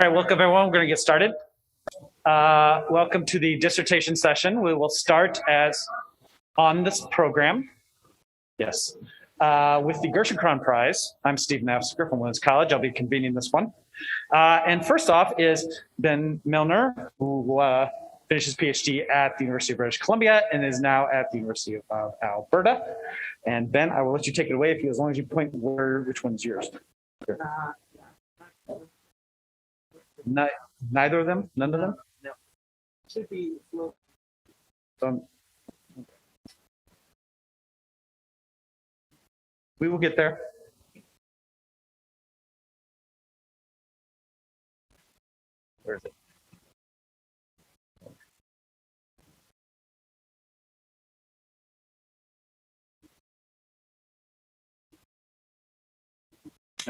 All right, welcome everyone. We're going to get started. Welcome to the dissertation session. We will start as on this program. Yes, with the Gerschenkron Prize. I'm Steve Nafziger from Women's College. I'll be convening this one. And first off is Ben Milner, who finished his PhD at the University of British Columbia and is now at the University of Alberta. And Ben, I will let you take it away if you, as long as you point which one's yours. Neither of them? None of them? No. Should be. We will get there. Where is it?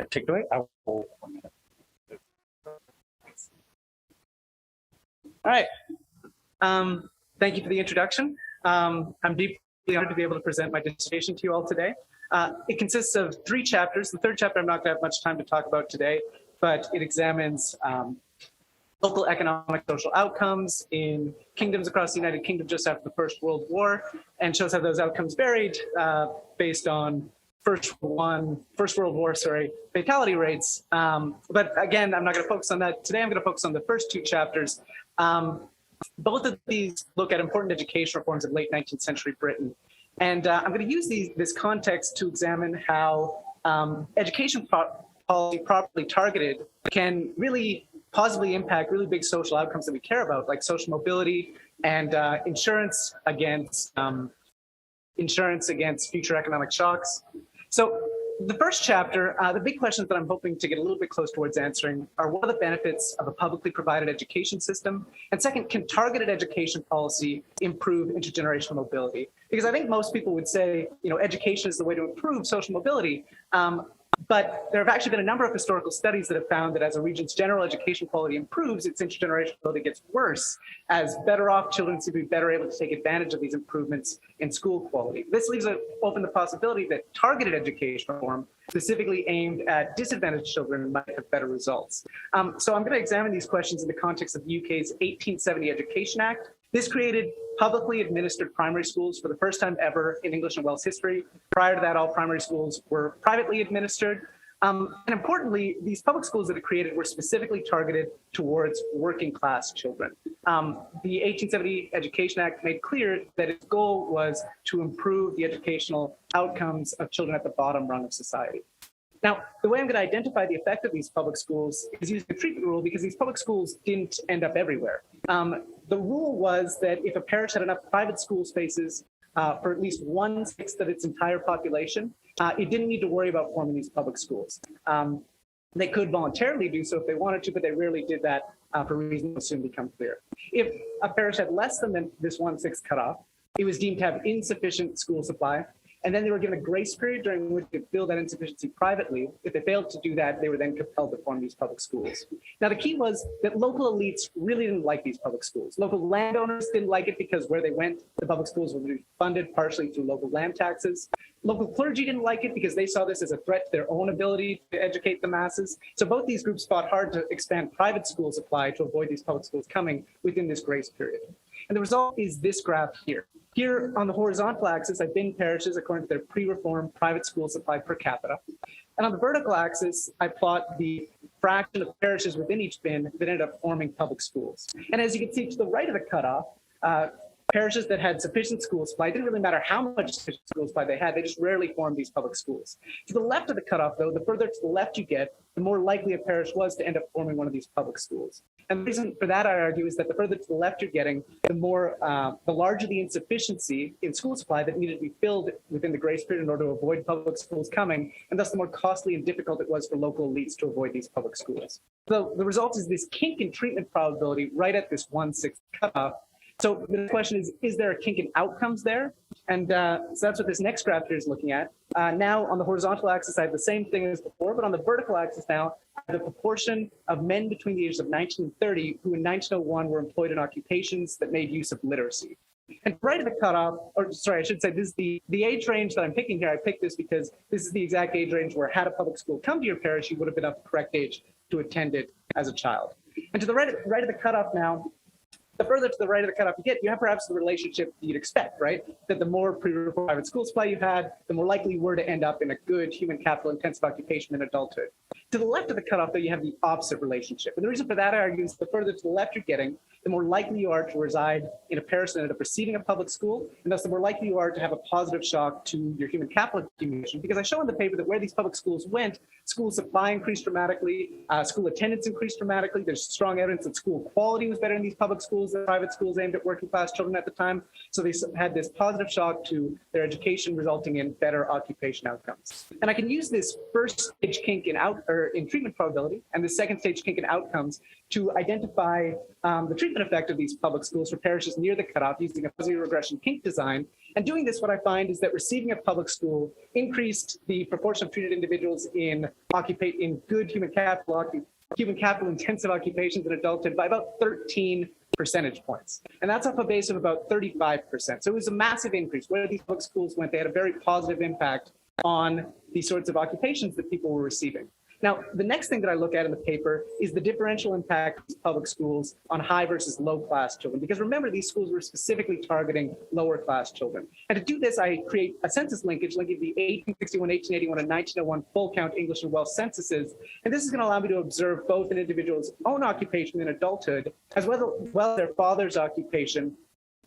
Take it away. I will. All right. Thank you for the introduction. I'm deeply honored to be able to present my dissertation to you all today. It consists of 3 chapters. The 3rd chapter I'm not going to have much time to talk about today, but it examines local economic social outcomes in kingdoms across the United Kingdom just after the First World War, and shows how those outcomes varied based on First World War, fatality rates. But again, I'm not going to focus on that. Today I'm going to focus on the first 2 chapters. Both of these look at important education reforms of late 19th century Britain. And I'm going to use this context to examine how education policy properly targeted can really positively impact really big social outcomes that we care about, like social mobility and insurance against future economic shocks. So the first chapter, the big questions that I'm hoping to get a little bit close towards answering are: what are the benefits of a publicly provided education system? And second, can targeted education policy improve intergenerational mobility? Because I think most people would say, education is the way to improve social mobility. But there have actually been a number of historical studies that have found that as a region's general education quality improves, its intergenerational mobility gets worse, as better off children seem to be better able to take advantage of these improvements in school quality. This leaves open the possibility that targeted education reform, specifically aimed at disadvantaged children, might have better results. So I'm going to examine these questions in the context of the UK's 1870 Education Act. This created publicly administered primary schools for the first time ever in English and Welsh history. Prior to that, all primary schools were privately administered. And importantly, these public schools that it created were specifically targeted towards working class children. The 1870 Education Act made clear that its goal was to improve the educational outcomes of children at the bottom rung of society. Now, the way I'm going to identify the effect of these public schools is using the treatment rule, because these public schools didn't end up everywhere. The rule was that if a parish had enough private school spaces for at least 1/6 of its entire population, it didn't need to worry about forming these public schools. They could voluntarily do so if they wanted to, but they rarely did that for reasons that will soon become clear. If a parish had less than this 1/6 cutoff, it was deemed to have insufficient school supply. And then they were given a grace period during which they could fill that insufficiency privately. If they failed to do that, they were then compelled to form these public schools. Now, the key was that local elites really didn't like these public schools. Local landowners didn't like it because where they went, the public schools would be funded partially through local land taxes. Local clergy didn't like it because they saw this as a threat to their own ability to educate the masses. So both these groups fought hard to expand private school supply to avoid these public schools coming within this grace period. And the result is this graph here. Here on the horizontal axis, I bin parishes according to their pre-reform private school supply per capita. And on the vertical axis, I plot the fraction of parishes within each bin that ended up forming public schools. And as you can see to the right of the cutoff, parishes that had sufficient school supply, it didn't really matter how much sufficient school supply they had, they just rarely formed these public schools. To the left of the cutoff, though, the further to the left you get, the more likely a parish was to end up forming one of these public schools. And the reason for that, I argue, is that the further to the left you're getting, the larger the insufficiency in school supply that needed to be filled within the grace period in order to avoid public schools coming, and thus the more costly and difficult it was for local elites to avoid these public schools. So the result is this kink in treatment probability right at this 1/6 cutoff. So the question is there a kink in outcomes there? And so that's what this next graph here is looking at. Now on the horizontal axis, I have the same thing as before, but on the vertical axis now, I have the proportion of men between the ages of 19 and 30 who in 1901 were employed in occupations that made use of literacy. And right at the cutoff, or sorry, I should say this is the age range that I'm picking here. I picked this because this is the exact age range where had a public school come to your parish, you would have been of the correct age to attend it as a child. And to the right of the cutoff now, the further to the right of the cutoff you get, you have perhaps the relationship you'd expect, right? That the more pre-required private school supply you had, the more likely you were to end up in a good human capital intensive occupation in adulthood. To the left of the cutoff, though, you have the opposite relationship. And the reason for that, I argue, is the further to the left you're getting, the more likely you are to reside in a parish that ended up preceding a public school, and thus the more likely you are to have a positive shock to your human capital accumulation. Because I show in the paper that where these public schools went, school supply increased dramatically, school attendance increased dramatically. There's strong evidence that school quality was better in these public schools than private schools aimed at working class children at the time. So they had this positive shock to their education, resulting in better occupation outcomes. And I can use this first stage kink in treatment probability and the second stage kink in outcomes to identify the treatment effect of these public schools for parishes near the cutoff using a fuzzy regression kink design. And doing this, what I find is that receiving a public school increased the proportion of treated individuals in good human capital intensive occupations in adulthood by about 13 percentage points. And that's off a base of about 35%. So it was a massive increase. Where these public schools went, they had a very positive impact on the sorts of occupations that people were receiving. Now, the next thing that I look at in the paper is the differential impact of public schools on high versus low class children. Because remember, these schools were specifically targeting lower class children. And to do this, I create a census linkage linking the 1861, 1881, and 1901 full count English and Welsh censuses. And this is going to allow me to observe both an individual's own occupation in adulthood, as well as their father's occupation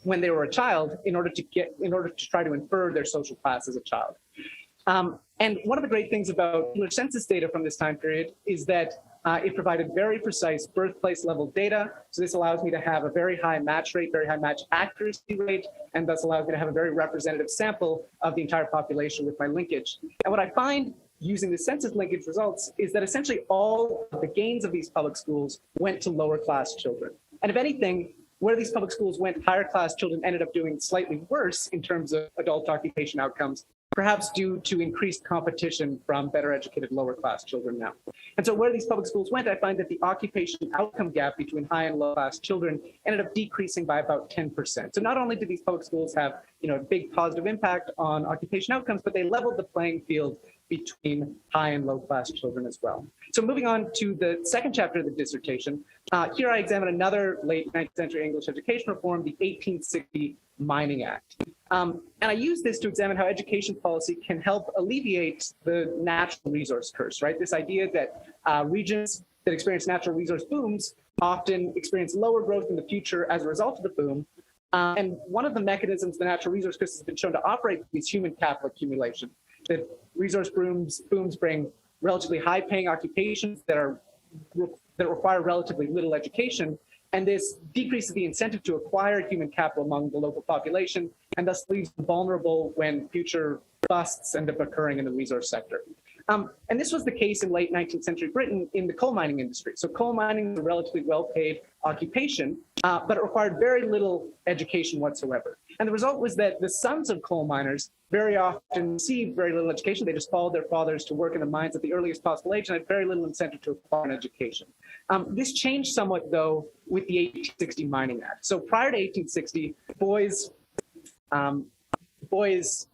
when they were a child, in order to try to infer their social class as a child. And one of the great things about English census data from this time period is that it provided very precise birthplace level data. So this allows me to have a very high match rate, very high match accuracy rate, and thus allows me to have a very representative sample of the entire population with my linkage. And what I find using the census linkage results is that essentially all of the gains of these public schools went to lower class children. And if anything, where these public schools went, higher class children ended up doing slightly worse in terms of adult occupation outcomes, perhaps due to increased competition from better educated lower class children now. And so where these public schools went, I find that the occupation outcome gap between high and low class children ended up decreasing by about 10%. So not only did these public schools have a big positive impact on occupation outcomes, but they leveled the playing field between high and low class children as well. So moving on to the second chapter of the dissertation, here I examine another late 19th century English education reform, the 1860 Mining Act. And I use this to examine how education policy can help alleviate the natural resource curse, right? This idea that regions that experience natural resource booms often experience lower growth in the future as a result of the boom. And one of the mechanisms the natural resource curse has been shown to operate is human capital accumulation. That resource booms bring relatively high-paying occupations that require relatively little education, and this decreases the incentive to acquire human capital among the local population, and thus leaves them vulnerable when future busts end up occurring in the resource sector. And this was the case in late 19th century Britain in the coal mining industry. So coal mining was a relatively well-paid occupation, but it required very little education whatsoever. And the result was that the sons of coal miners very often received very little education. They just followed their fathers to work in the mines at the earliest possible age and had very little incentive to acquire an education. This changed somewhat, though, with the 1860 Mining Act. So prior to 1860, boys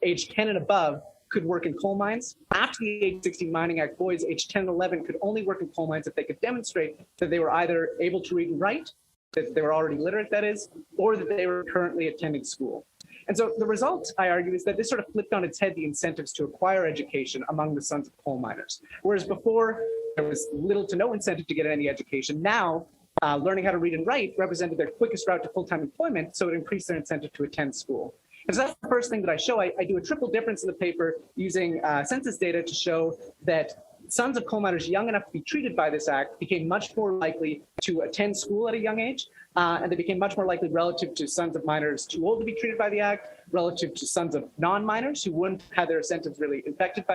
aged 10 and above could work in coal mines. After the 1860 Mining Act, boys aged 10 and 11 could only work in coal mines if they could demonstrate that they were either able to read and write, that they were already literate, that is, or that they were currently attending school. And so the result, I argue, is that this sort of flipped on its head the incentives to acquire education among the sons of coal miners. Whereas before, there was little to no incentive to get any education. Now, learning how to read and write represented their quickest route to full-time employment, so it increased their incentive to attend school. And so that's the first thing that I show. I do a triple difference in the paper using census data to show that sons of coal miners young enough to be treated by this act became much more likely to attend school at a young age, and they became much more likely relative to sons of miners too old to be treated by the act, relative to sons of non-miners who wouldn't have their incentives really affected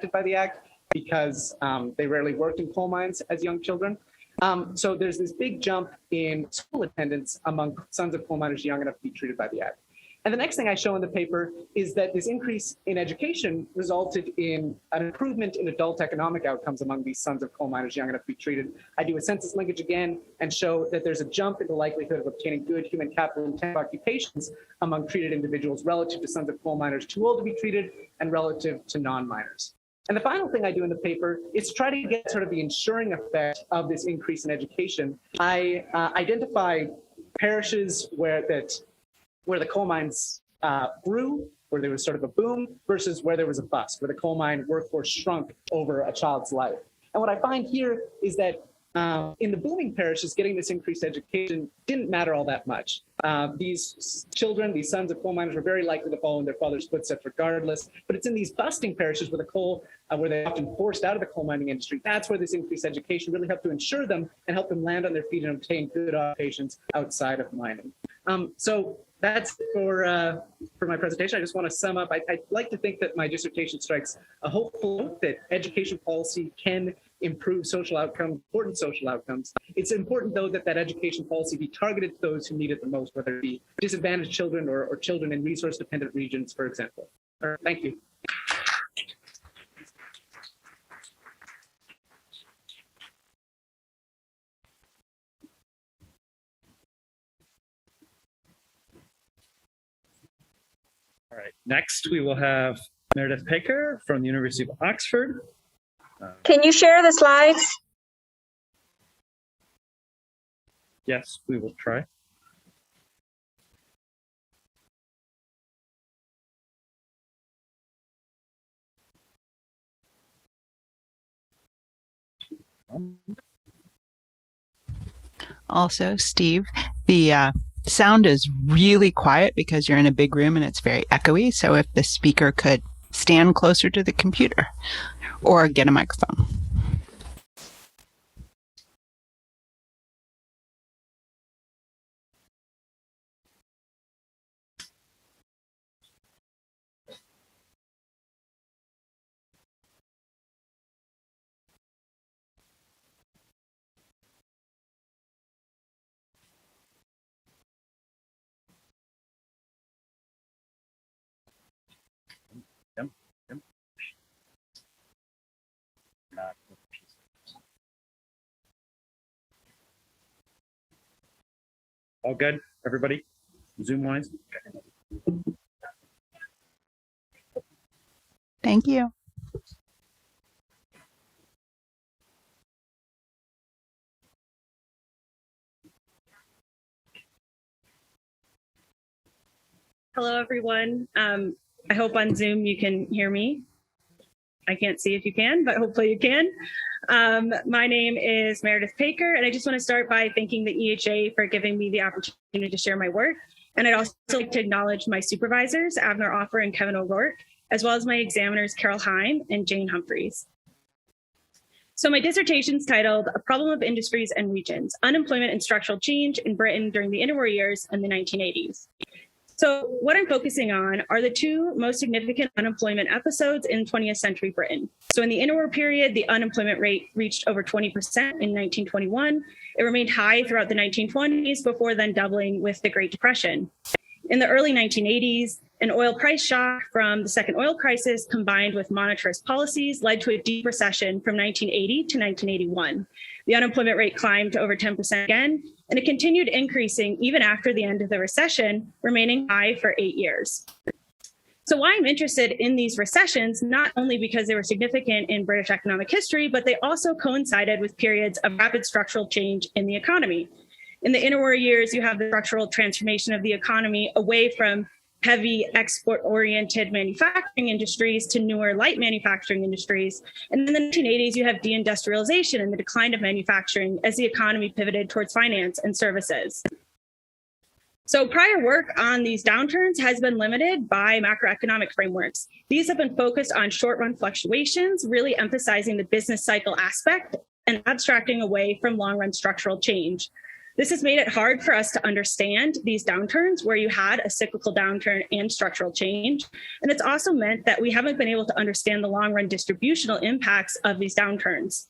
by the act because they rarely worked in coal mines as young children. So there's this big jump in school attendance among sons of coal miners young enough to be treated by the act. And the next thing I show in the paper is that this increase in education resulted in an improvement in adult economic outcomes among these sons of coal miners young enough to be treated. I do a census linkage again and show that there's a jump in the likelihood of obtaining good human capital intensive occupations among treated individuals relative to sons of coal miners too old to be treated and relative to non-miners. And the final thing I do in the paper is try to get sort of the ensuring effect of this increase in education. I identify parishes where the coal mines grew, where there was sort of a boom, versus where there was a bust, where the coal mine workforce shrunk over a child's life. And what I find here is that in the booming parishes, getting this increased education didn't matter all that much. These children, these sons of coal miners, were very likely to follow in their father's footsteps regardless. But it's in these busting parishes where where they're often forced out of the coal mining industry, that's where this increased education really helped to ensure them and help them land on their feet and obtain good occupations outside of mining. So that's for my presentation. I just want to sum up. I'd like to think that my dissertation strikes a hopeful note that education policy can improve social outcomes, important social outcomes. It's important, though, that education policy be targeted to those who need it the most, whether it be disadvantaged children or children in resource-dependent regions, for example. Thank you. All right, next we will have Meredith Picker from the University of Oxford. Can you share the slides? Yes, we will try. Also, Steve, the sound is really quiet because you're in a big room and it's very echoey. So if the speaker could stand closer to the computer or get a microphone. All good, everybody? Zoom-wise? Thank you. Hello, everyone. I hope on Zoom you can hear me. I can't see if you can, but hopefully you can. My name is Meredith Baker, and I just want to start by thanking the EHA for giving me the opportunity to share my work. And I'd also like to acknowledge my supervisors, Avner Offer and Kevin O'Rourke, as well as my examiners, Carol Heim and Jane Humphreys. So my dissertation is titled A Problem of Industries and Regions, Unemployment and Structural Change in Britain During the Interwar Years in the 1980s. So what I'm focusing on are the two most significant unemployment episodes in 20th century Britain. So in the interwar period, the unemployment rate reached over 20% in 1921. It remained high throughout the 1920s before then doubling with the Great Depression. In the early 1980s, an oil price shock from the second oil crisis combined with monetarist policies led to a deep recession from 1980 to 1981. The unemployment rate climbed to over 10% again, and it continued increasing even after the end of the recession, remaining high for 8 years. So why I'm interested in these recessions, not only because they were significant in British economic history, but they also coincided with periods of rapid structural change in the economy. In the interwar years, you have the structural transformation of the economy away from heavy export-oriented manufacturing industries to newer light manufacturing industries. And in the 1980s, you have deindustrialization and the decline of manufacturing as the economy pivoted towards finance and services. So prior work on these downturns has been limited by macroeconomic frameworks. These have been focused on short-run fluctuations, really emphasizing the business cycle aspect and abstracting away from long-run structural change. This has made it hard for us to understand these downturns where you had a cyclical downturn and structural change. And it's also meant that we haven't been able to understand the long-run distributional impacts of these downturns.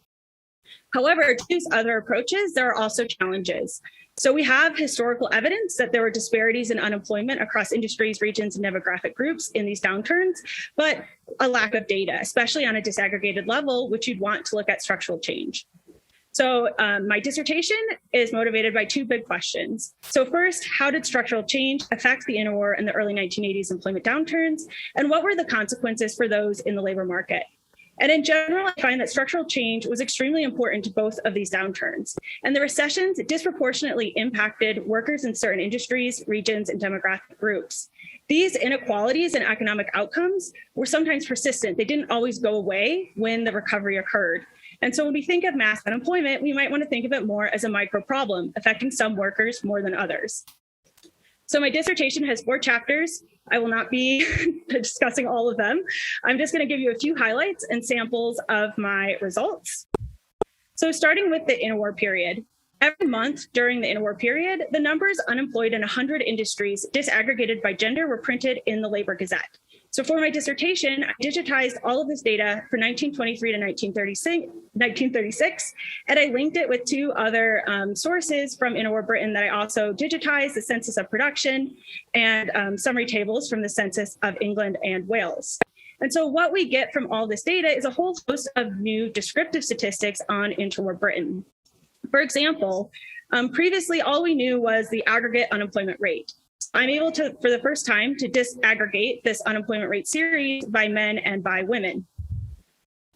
However, to use other approaches, there are also challenges. So we have historical evidence that there were disparities in unemployment across industries, regions, and demographic groups in these downturns, but a lack of data, especially on a disaggregated level, which you'd want to look at structural change. So my dissertation is motivated by two big questions. So first, how did structural change affect the interwar and the early 1980s employment downturns? And what were the consequences for those in the labor market? And in general, I find that structural change was extremely important to both of these downturns. And the recessions disproportionately impacted workers in certain industries, regions, and demographic groups. These inequalities in economic outcomes were sometimes persistent. They didn't always go away when the recovery occurred. And so when we think of mass unemployment, we might want to think of it more as a micro problem affecting some workers more than others. So my dissertation has 4 chapters. I will not be discussing all of them. I'm just going to give you a few highlights and samples of my results. So starting with the interwar period. Every month during the interwar period, the numbers unemployed in 100 industries disaggregated by gender were printed in the Labor Gazette. So for my dissertation, I digitized all of this data for 1923 to 1936, and I linked it with 2 other sources from interwar Britain that I also digitized, the Census of Production and summary tables from the Census of England and Wales. And so what we get from all this data is a whole host of new descriptive statistics on interwar Britain. For example, previously all we knew was the aggregate unemployment rate. I'm able to, for the first time, to disaggregate this unemployment rate series by men and by women.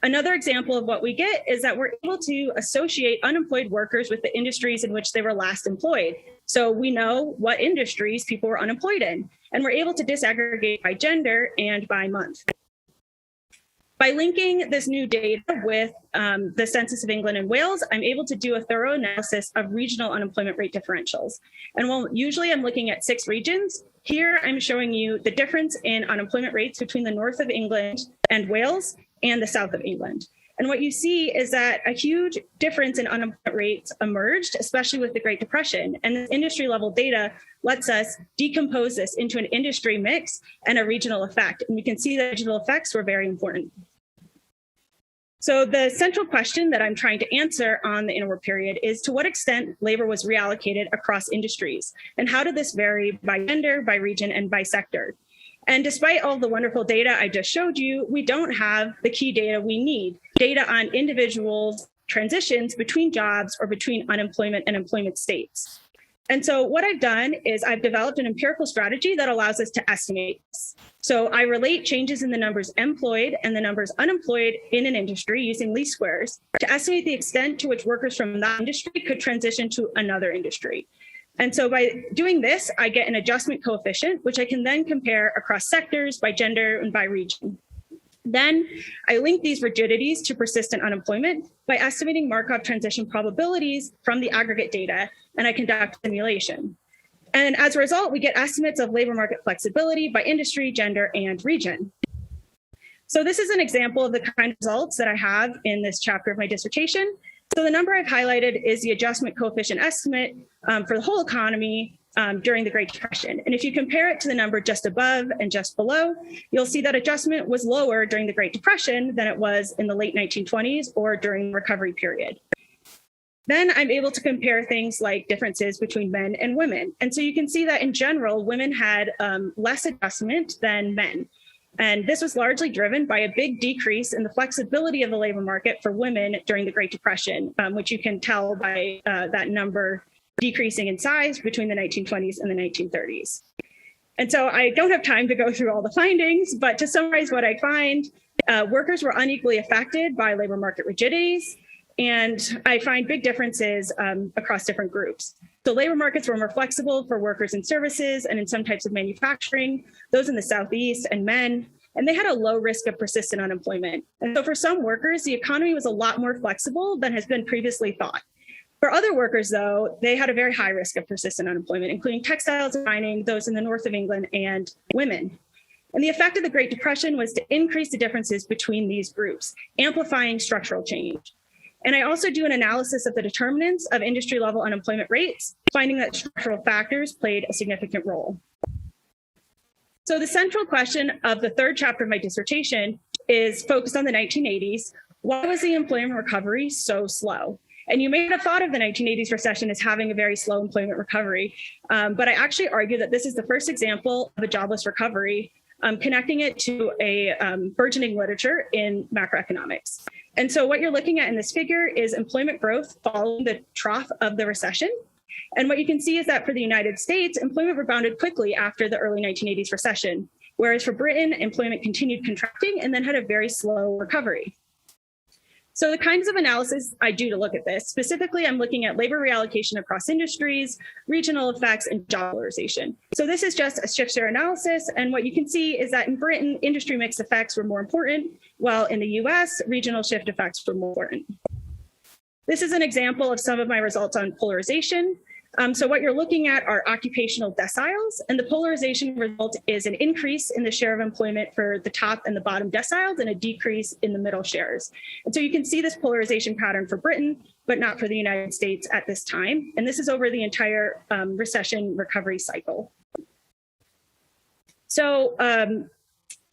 Another example of what we get is that we're able to associate unemployed workers with the industries in which they were last employed. So we know what industries people were unemployed in, and we're able to disaggregate by gender and by month. By linking this new data with the Census of England and Wales, I'm able to do a thorough analysis of regional unemployment rate differentials. And while usually I'm looking at 6 regions, here I'm showing you the difference in unemployment rates between the north of England and Wales and the south of England. And what you see is that a huge difference in unemployment rates emerged, especially with the Great Depression. And this industry level data lets us decompose this into an industry mix and a regional effect. And we can see that regional effects were very important. So the central question that I'm trying to answer on the interwar period is to what extent labor was reallocated across industries, and how did this vary by gender, by region, and by sector? And despite all the wonderful data I just showed you, we don't have the key data we need, data on individuals' transitions between jobs or between unemployment and employment states. And so what I've done is I've developed an empirical strategy that allows us to estimate this. So I relate changes in the numbers employed and the numbers unemployed in an industry using least squares to estimate the extent to which workers from that industry could transition to another industry. And so by doing this, I get an adjustment coefficient, which I can then compare across sectors by gender and by region. Then I link these rigidities to persistent unemployment by estimating Markov transition probabilities from the aggregate data, and I conduct simulation. And as a result, we get estimates of labor market flexibility by industry, gender, and region. So this is an example of the kind of results that I have in this chapter of my dissertation. So the number I've highlighted is the adjustment coefficient estimate for the whole economy during the Great Depression. And if you compare it to the number just above and just below, you'll see that adjustment was lower during the Great Depression than it was in the late 1920s or during the recovery period. Then I'm able to compare things like differences between men and women. And so you can see that in general, women had less adjustment than men. And this was largely driven by a big decrease in the flexibility of the labor market for women during the Great Depression, which you can tell by that number decreasing in size between the 1920s and the 1930s. And so I don't have time to go through all the findings, but to summarize what I find, workers were unequally affected by labor market rigidities. And I find big differences across different groups. So labor markets were more flexible for workers in services and in some types of manufacturing, those in the Southeast and men, and they had a low risk of persistent unemployment. And so for some workers, the economy was a lot more flexible than has been previously thought. For other workers, though, they had a very high risk of persistent unemployment, including textiles and mining, those in the north of England, and women. And the effect of the Great Depression was to increase the differences between these groups, amplifying structural change. And I also do an analysis of the determinants of industry level unemployment rates, finding that structural factors played a significant role. So the central question of the 3rd chapter of my dissertation is focused on the 1980s. Why was the employment recovery so slow? And you may have thought of the 1980s recession as having a very slow employment recovery, but I actually argue that this is the first example of a jobless recovery, connecting it to a burgeoning literature in macroeconomics. And so what you're looking at in this figure is employment growth following the trough of the recession. And what you can see is that for the United States, employment rebounded quickly after the early 1980s recession, whereas for Britain, employment continued contracting and then had a very slow recovery. So the kinds of analysis I do to look at this, specifically, I'm looking at labor reallocation across industries, regional effects, and job polarization. So this is just a shift share analysis. And what you can see is that in Britain, industry mix effects were more important, while in the US, regional shift effects were more important. This is an example of some of my results on polarization. So what you're looking at are occupational deciles, and the polarization result is an increase in the share of employment for the top and the bottom deciles and a decrease in the middle shares. And so you can see this polarization pattern for Britain, but not for the United States at this time. And this is over the entire recession recovery cycle. So what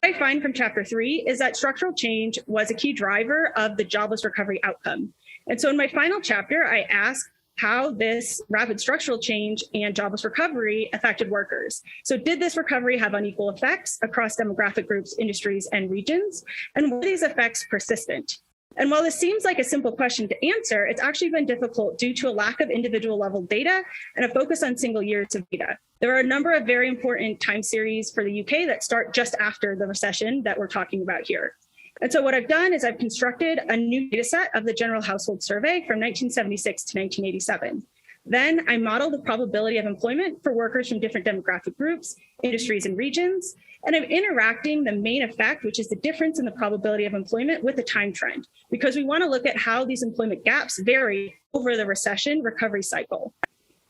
I find from chapter 3 is that structural change was a key driver of the jobless recovery outcome. And so in my final chapter, I ask how this rapid structural change and jobless recovery affected workers. So did this recovery have unequal effects across demographic groups, industries, and regions? And were these effects persistent? And while this seems like a simple question to answer, it's actually been difficult due to a lack of individual level data and a focus on single years of data. There are a number of very important time series for the UK that start just after the recession that we're talking about here. And so what I've done is I've constructed a new data set of the General Household Survey from 1976 to 1987. Then I modeled the probability of employment for workers from different demographic groups, industries, and regions. And I'm interacting the main effect, which is the difference in the probability of employment, with the time trend, because we want to look at how these employment gaps vary over the recession recovery cycle.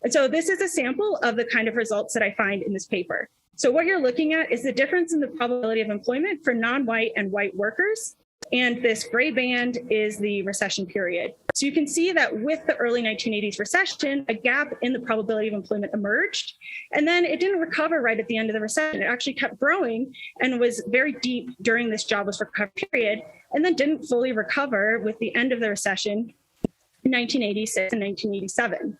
And so this is a sample of the kind of results that I find in this paper. So what you're looking at is the difference in the probability of employment for non-white and white workers. And this gray band is the recession period. So you can see that with the early 1980s recession, a gap in the probability of employment emerged. And then it didn't recover right at the end of the recession. It actually kept growing and was very deep during this jobless recovery period, and then didn't fully recover with the end of the recession in 1986 and 1987.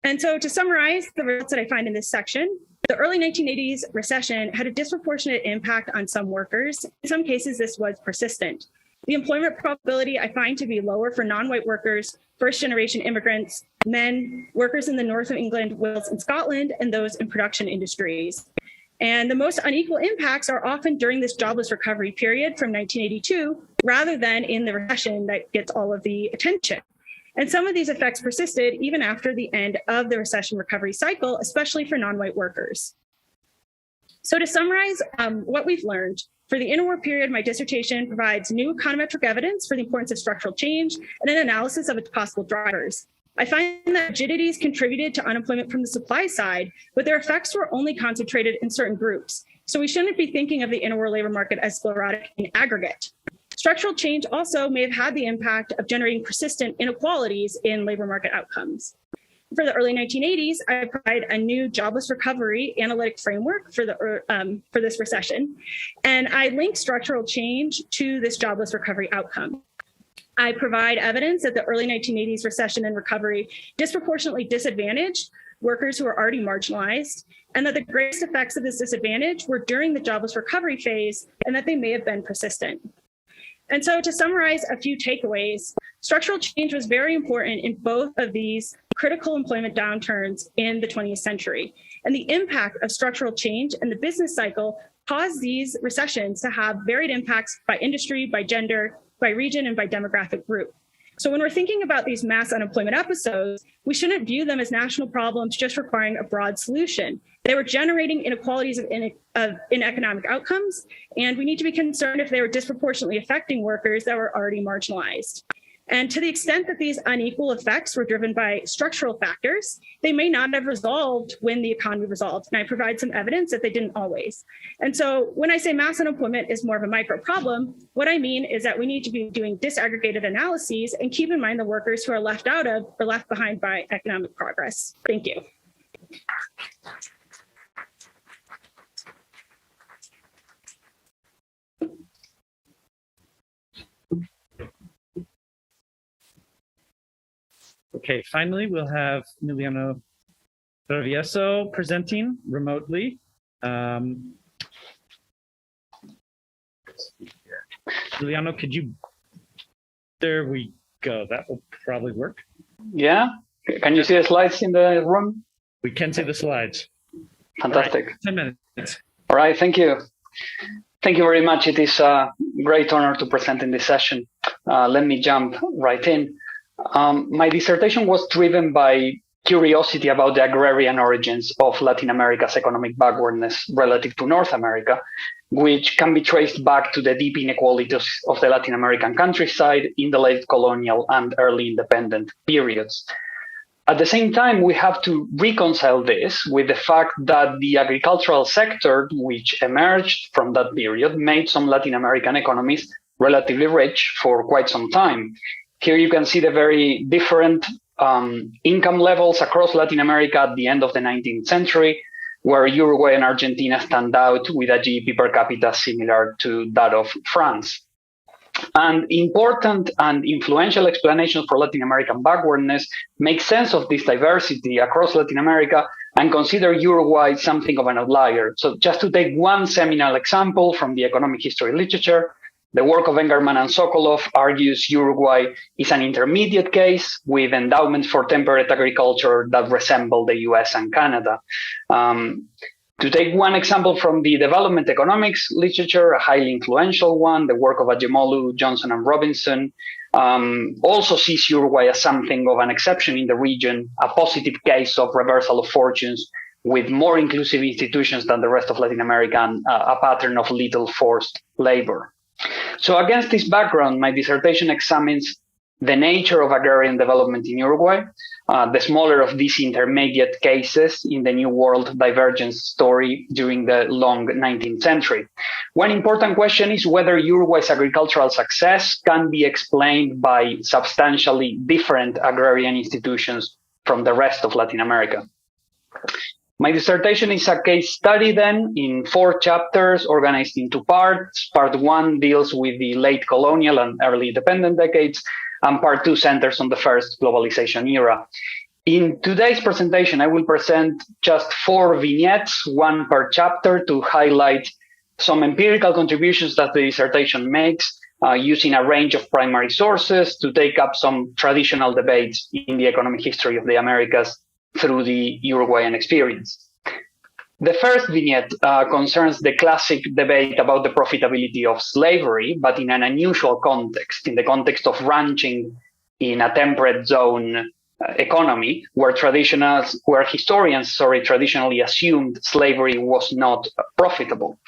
And so to summarize the results that I find in this section, the early 1980s recession had a disproportionate impact on some workers. In some cases, this was persistent. The employment probability I find to be lower for non-white workers, first-generation immigrants, men, workers in the north of England, Wales, and Scotland, and those in production industries. And the most unequal impacts are often during this jobless recovery period from 1982, rather than in the recession that gets all of the attention. And some of these effects persisted even after the end of the recession recovery cycle, especially for non-white workers. So to summarize what we've learned, for the interwar period, my dissertation provides new econometric evidence for the importance of structural change and an analysis of its possible drivers. I find that rigidities contributed to unemployment from the supply side, but their effects were only concentrated in certain groups. So we shouldn't be thinking of the interwar labor market as sclerotic in aggregate. Structural change also may have had the impact of generating persistent inequalities in labor market outcomes. For the early 1980s, I provide a new jobless recovery analytic framework for this recession, and I link structural change to this jobless recovery outcome. I provide evidence that the early 1980s recession and recovery disproportionately disadvantaged workers who are already marginalized, and that the greatest effects of this disadvantage were during the jobless recovery phase, and that they may have been persistent. And so to summarize a few takeaways, structural change was very important in both of these critical employment downturns in the 20th century. And the impact of structural change and the business cycle caused these recessions to have varied impacts by industry, by gender, by region, and by demographic group. So when we're thinking about these mass unemployment episodes, we shouldn't view them as national problems just requiring a broad solution. They were generating inequalities in economic outcomes, and we need to be concerned if they were disproportionately affecting workers that were already marginalized. And to the extent that these unequal effects were driven by structural factors, they may not have resolved when the economy resolved. And I provide some evidence that they didn't always. And so when I say mass unemployment is more of a micro problem, what I mean is that we need to be doing disaggregated analyses and keep in mind the workers who are left out of or left behind by economic progress. Thank you. Okay, finally, we'll have Emiliano Travieso presenting remotely. Emiliano, could you, there we go. That will probably work. Yeah, can you see the slides in the room? We can see the slides. Fantastic. All right, 10 minutes. All right, thank you. Thank you very much. It is a great honor to present in this session. Let me jump right in. My dissertation was driven by curiosity about the agrarian origins of Latin America's economic backwardness relative to North America, which can be traced back to the deep inequalities of the Latin American countryside in the late colonial and early independent periods. At the same time, we have to reconcile this with the fact that the agricultural sector, which emerged from that period, made some Latin American economies relatively rich for quite some time. Here you can see the very different income levels across Latin America at the end of the 19th century, where Uruguay and Argentina stand out with a GDP per capita similar to that of France. And important and influential explanations for Latin American backwardness make sense of this diversity across Latin America and consider Uruguay something of an outlier. So just to take one seminal example from the economic history literature, the work of Engerman and Sokolov argues Uruguay is an intermediate case with endowments for temperate agriculture that resemble the US and Canada. To take one example from the development economics literature, a highly influential one, the work of Adjemolu, Johnson, and Robinson, also sees Uruguay as something of an exception in the region, a positive case of reversal of fortunes with more inclusive institutions than the rest of Latin America and a pattern of little forced labor. So against this background, my dissertation examines the nature of agrarian development in Uruguay, the smaller of these intermediate cases in the New World divergence story during the long 19th century. One important question is whether Uruguay's agricultural success can be explained by substantially different agrarian institutions from the rest of Latin America. My dissertation is a case study then in 4 chapters organized into parts. Part 1 deals with the late colonial and early independent decades, and part 2 centers on the first globalization era. In today's presentation, I will present just 4 vignettes, one per chapter, to highlight some empirical contributions that the dissertation makes, using a range of primary sources to take up some traditional debates in the economic history of the Americas through the Uruguayan experience. The first vignette concerns the classic debate about the profitability of slavery, but in an unusual context, in the context of ranching in a temperate zone economy, where historians traditionally assumed slavery was not profitable.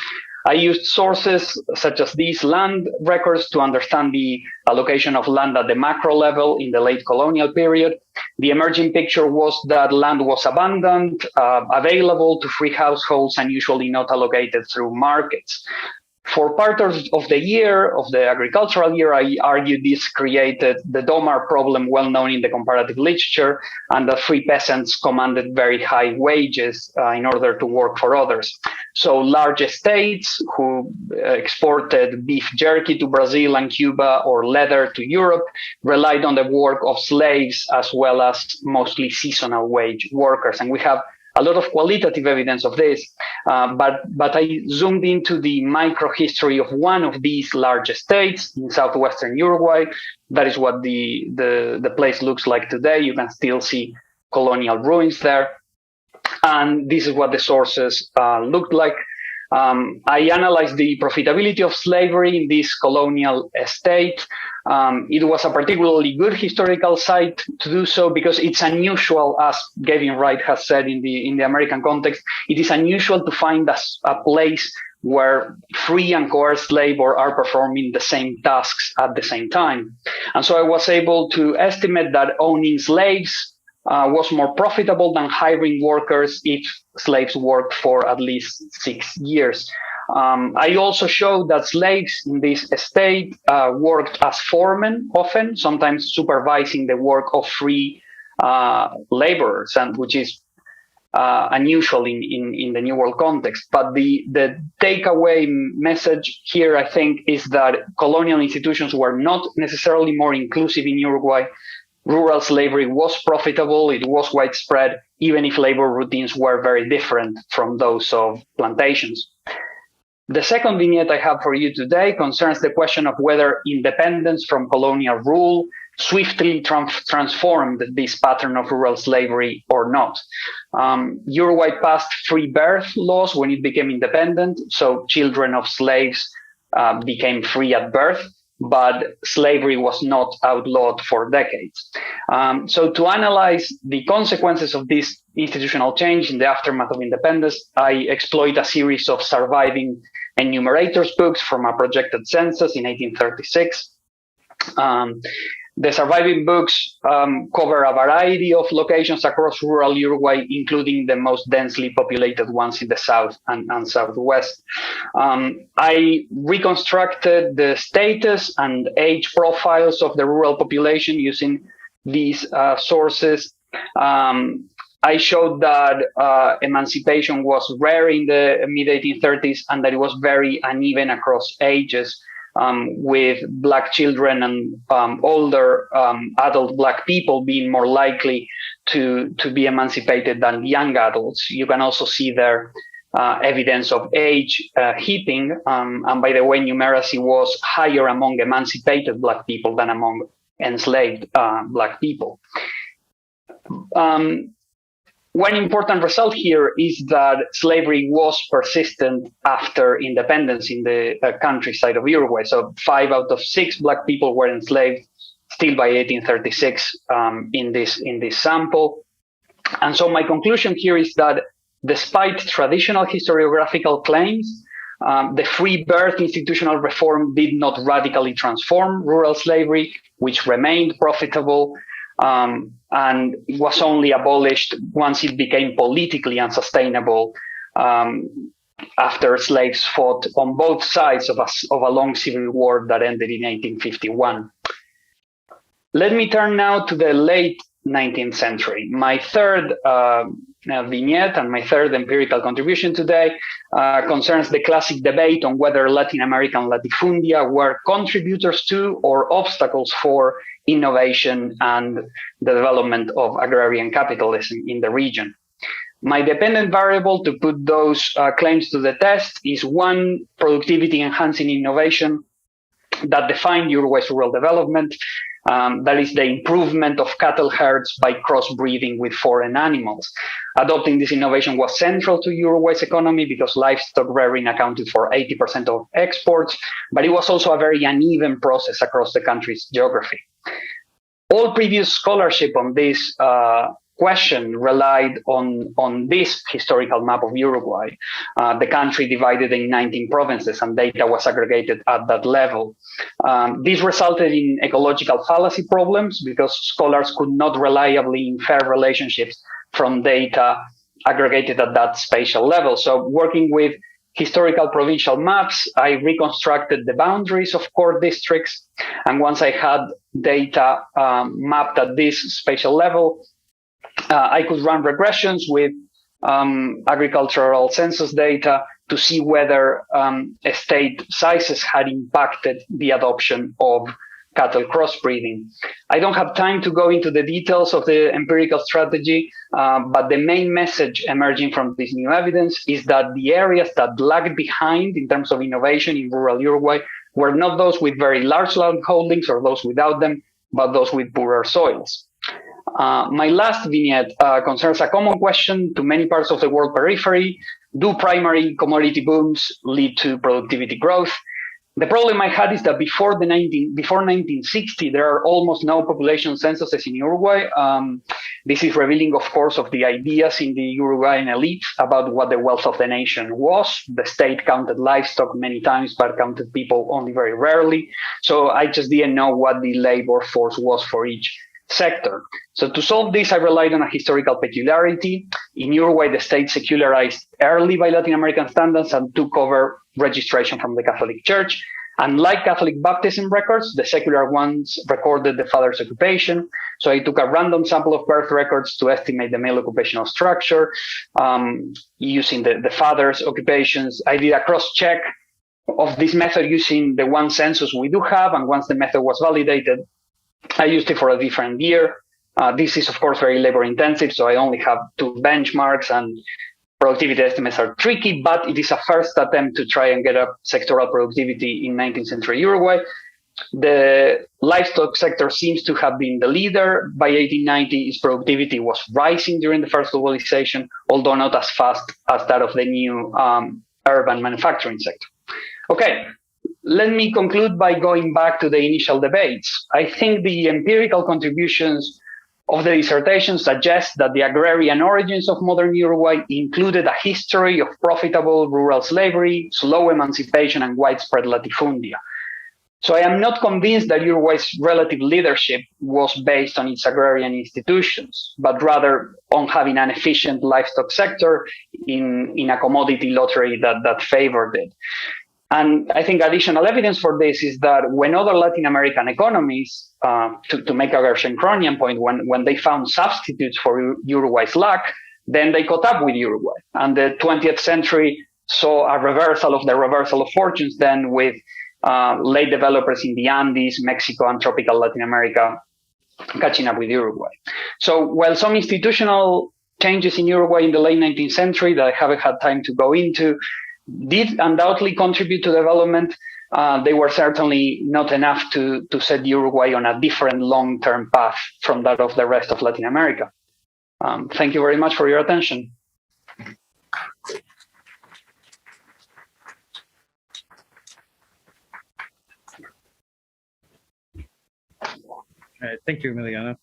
I used sources such as these land records to understand the allocation of land at the macro level in the late colonial period. The emerging picture was that land was abundant, available to free households, and usually not allocated through markets. For part of the year, of the agricultural year, I argued this created the Domar problem, well known in the comparative literature, and that free peasants commanded very high wages in order to work for others. So large estates who exported beef jerky to Brazil and Cuba or leather to Europe relied on the work of slaves as well as mostly seasonal wage workers. And we have a lot of qualitative evidence of this, but I zoomed into the microhistory of one of these large estates in southwestern Uruguay. That is what the place looks like today. You can still see colonial ruins there. And this is what the sources looked like. I analyzed the profitability of slavery in this colonial estate. It was a particularly good historical site to do so because it's unusual, as Gavin Wright has said in the American context, it is unusual to find a place where free and coerced labor are performing the same tasks at the same time. And so I was able to estimate that owning slaves was more profitable than hiring workers if slaves worked for at least 6 years. I also showed that slaves in this estate worked as foremen often, sometimes supervising the work of free laborers, and which is unusual in the New World context. But the takeaway message here, I think, is that colonial institutions were not necessarily more inclusive in Uruguay. Rural slavery was profitable, it was widespread, even if labor routines were very different from those of plantations. The second vignette I have for you today concerns the question of whether independence from colonial rule swiftly transformed this pattern of rural slavery or not. Uruguay passed free birth laws when it became independent, so children of slaves became free at birth, but slavery was not outlawed for decades. So to analyze the consequences of this institutional change in the aftermath of independence, I exploit a series of surviving enumerators books from a projected census in 1836. The surviving books cover a variety of locations across rural Uruguay, including the most densely populated ones in the south and southwest. I reconstructed the status and age profiles of the rural population using these sources. I showed that emancipation was rare in the mid-1830s and that it was very uneven across ages. With Black children and older adult Black people being more likely to be emancipated than young adults. You can also see there evidence of age heaping. And by the way, numeracy was higher among emancipated Black people than among enslaved Black people. One important result here is that slavery was persistent after independence in the countryside of Uruguay. So 5 out of 6 Black people were enslaved still by 1836 in this sample. And so my conclusion here is that despite traditional historiographical claims, the free birth institutional reform did not radically transform rural slavery, which remained profitable. And it was only abolished once it became politically unsustainable after slaves fought on both sides of a long civil war that ended in 1851. Let me turn now to the late 19th century. My third vignette and my third empirical contribution today concerns the classic debate on whether Latin American latifundia were contributors to or obstacles for innovation and the development of agrarian capitalism in the region. My dependent variable to put those claims to the test is one productivity enhancing innovation that defined Uruguay's rural development. That is the improvement of cattle herds by crossbreeding with foreign animals. Adopting this innovation was central to Uruguay's economy because livestock rearing accounted for 80% of exports, but it was also a very uneven process across the country's geography. All previous scholarship on this question relied on this historical map of Uruguay, the country divided in 19 provinces, and data was aggregated at that level. This resulted in ecological fallacy problems because scholars could not reliably infer relationships from data aggregated at that spatial level. So working with historical provincial maps, I reconstructed the boundaries of core districts. And once I had data mapped at this spatial level, I could run regressions with agricultural census data to see whether estate sizes had impacted the adoption of cattle crossbreeding. I don't have time to go into the details of the empirical strategy, but the main message emerging from this new evidence is that the areas that lagged behind in terms of innovation in rural Uruguay were not those with very large land holdings or those without them, but those with poorer soils. My last vignette concerns a common question to many parts of the world periphery. Do primary commodity booms lead to productivity growth? The problem I had is that before 1960, there are almost no population censuses in Uruguay. This is revealing, of course, of the ideas in the Uruguayan elite about what the wealth of the nation was. The state counted livestock many times, but counted people only very rarely. So I just didn't know what the labor force was for each sector. So to solve this, I relied on a historical peculiarity. In Uruguay, the state secularized early by Latin American standards and took over registration from the Catholic Church. Unlike Catholic baptism records, the secular ones recorded the father's occupation. So I took a random sample of birth records to estimate the male occupational structure using the father's occupations. I did a cross-check of this method using the one census we do have, and once the method was validated, I used it for a different year. This is, of course, very labor intensive, so I only have 2 benchmarks, and productivity estimates are tricky, but it is a first attempt to try and get up sectoral productivity in 19th century Uruguay. The livestock sector seems to have been the leader. By 1890, its productivity was rising during the first globalization, although not as fast as that of the new urban manufacturing sector. Okay, let me conclude by going back to the initial debates. I think the empirical contributions of the dissertation suggest that the agrarian origins of modern Uruguay included a history of profitable rural slavery, slow emancipation, and widespread latifundia. So I am not convinced that Uruguay's relative leadership was based on its agrarian institutions, but rather on having an efficient livestock sector in a commodity lottery that favored it. And I think additional evidence for this is that when other Latin American economies, to make a Gershenkronian point, when they found substitutes for Uruguay's lack, then they caught up with Uruguay. And the 20th century saw a reversal of fortunes then with late developers in the Andes, Mexico, and tropical Latin America catching up with Uruguay. So while some institutional changes in Uruguay in the late 19th century that I haven't had time to go into did undoubtedly contribute to development, they were certainly not enough to set Uruguay on a different long-term path from that of the rest of Latin America. Thank you very much for your attention. All right, thank you, Emiliano.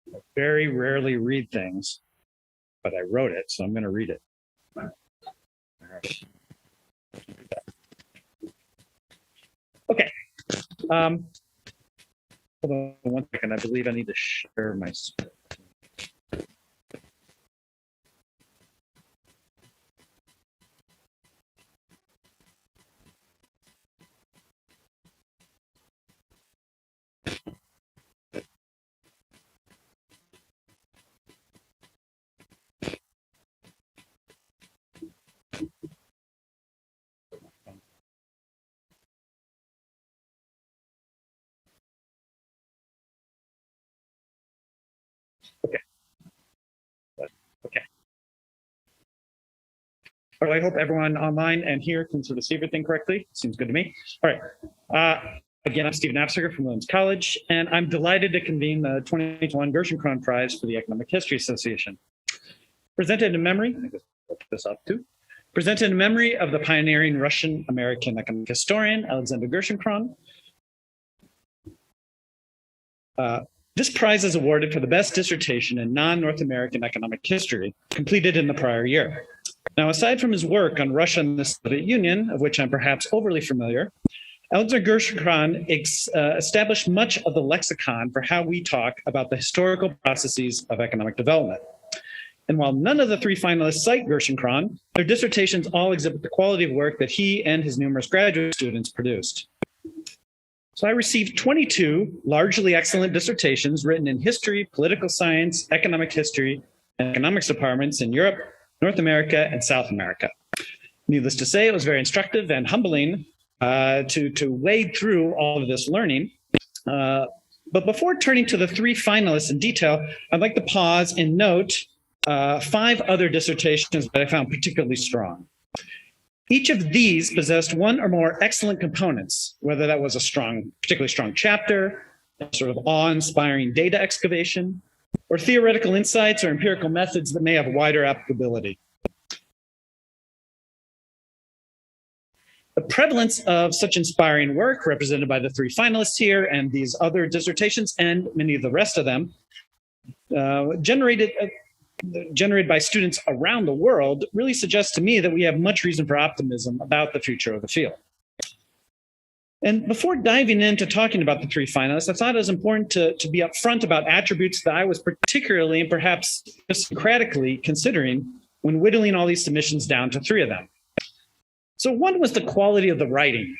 I very rarely read things, but I wrote it, so I'm going to read it. Okay. Hold on one second. I believe I need to share my screen. Okay. All right, I hope everyone online and here can sort of see everything correctly. Seems good to me. All right. Again, I'm Stephen Nafziger from Williams College, and I'm delighted to convene the 2021 Gerschenkron Prize for the Economic History Association. Presented in memory, I guess I'll put this up too. Presented in memory of the pioneering Russian-American economic historian, Alexander Gerschenkron. This prize is awarded for the best dissertation in non-North American economic history completed in the prior year. Now, aside from his work on Russia and the Soviet Union, of which I'm perhaps overly familiar, Alexander Gerschenkron established much of the lexicon for how we talk about the historical processes of economic development. And while none of the three finalists cite Gerschenkron, their dissertations all exhibit the quality of work that he and his numerous graduate students produced. So I received 22 largely excellent dissertations written in history, political science, economic history, and economics departments in Europe, North America, and South America. Needless to say, it was very instructive and humbling to wade through all of this learning. But before turning to the three finalists in detail, I'd like to pause and note 5 other dissertations that I found particularly strong. Each of these possessed one or more excellent components, whether that was a particularly strong chapter, sort of awe-inspiring data excavation, or theoretical insights or empirical methods that may have wider applicability. The prevalence of such inspiring work, represented by the 3 finalists here and these other dissertations and many of the rest of them, generated by students around the world, really suggests to me that we have much reason for optimism about the future of the field. And before diving into talking about the 3 finalists, I thought it was important to be upfront about attributes that I was particularly and perhaps idiosyncratically considering when whittling all these submissions down to 3 of them. So one was the quality of the writing.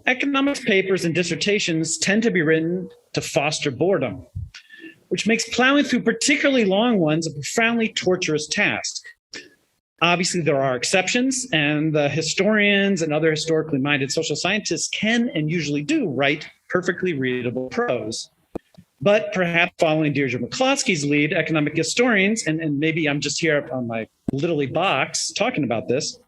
Economics papers and dissertations tend to be written to foster boredom. which makes plowing through particularly long ones a profoundly torturous task. Obviously, there are exceptions, and the historians and other historically minded social scientists can and usually do write perfectly readable prose. But perhaps following Deirdre McCloskey's lead, economic historians, and maybe I'm just here on my literally box talking about this,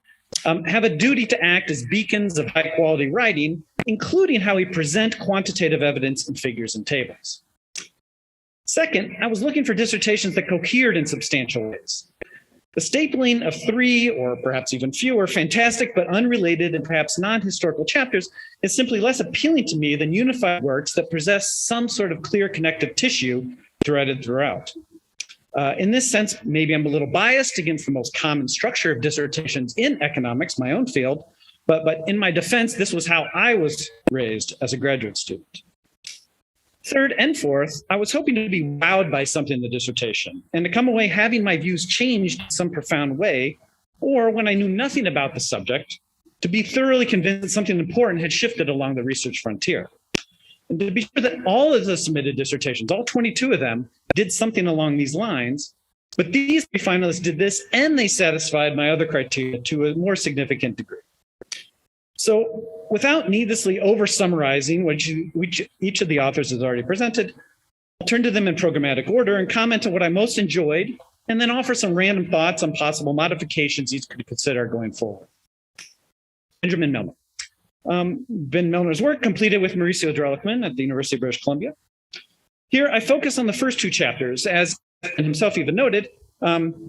have a duty to act as beacons of high quality writing, including how we present quantitative evidence in figures and tables. Second, I was looking for dissertations that cohered in substantial ways. The stapling of 3 or perhaps even fewer fantastic but unrelated and perhaps non-historical chapters is simply less appealing to me than unified works that possess some sort of clear connective tissue threaded throughout. In this sense, maybe I'm a little biased against the most common structure of dissertations in economics, my own field, but in my defense, this was how I was raised as a graduate student. Third and fourth, I was hoping to be wowed by something in the dissertation and to come away having my views changed in some profound way, or when I knew nothing about the subject, to be thoroughly convinced that something important had shifted along the research frontier. And to be sure that all of the submitted dissertations, all 22 of them, did something along these lines, but these 3 finalists did this and they satisfied my other criteria to a more significant degree. So without needlessly over-summarizing which each of the authors has already presented, I'll turn to them in programmatic order and comment on what I most enjoyed, and then offer some random thoughts on possible modifications each could consider going forward. Benjamin Milner. Ben Milner's work completed with Mauricio Drellichman at the University of British Columbia. Here, I focus on the first 2 chapters, as himself even noted,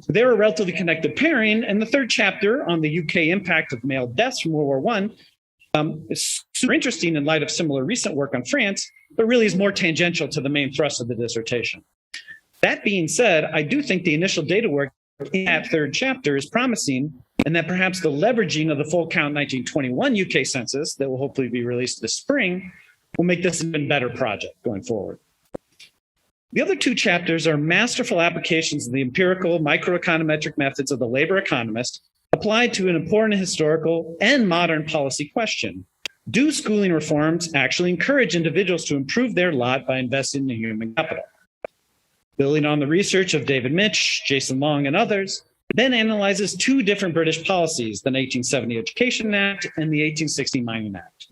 they're a relatively connected pairing, and the 3rd chapter on the UK impact of male deaths from World War I is super interesting in light of similar recent work on France, but really is more tangential to the main thrust of the dissertation. That being said, I do think the initial data work in that 3rd chapter is promising, and that perhaps the leveraging of the full count 1921 UK census that will hopefully be released this spring will make this an even better project going forward. The other 2 chapters are masterful applications of the empirical microeconometric methods of the labor economist applied to an important historical and modern policy question. Do schooling reforms actually encourage individuals to improve their lot by investing in human capital? Building on the research of David Mitch, Jason Long, and others, then analyzes 2 different British policies, the 1870 Education Act and the 1860 Mining Act.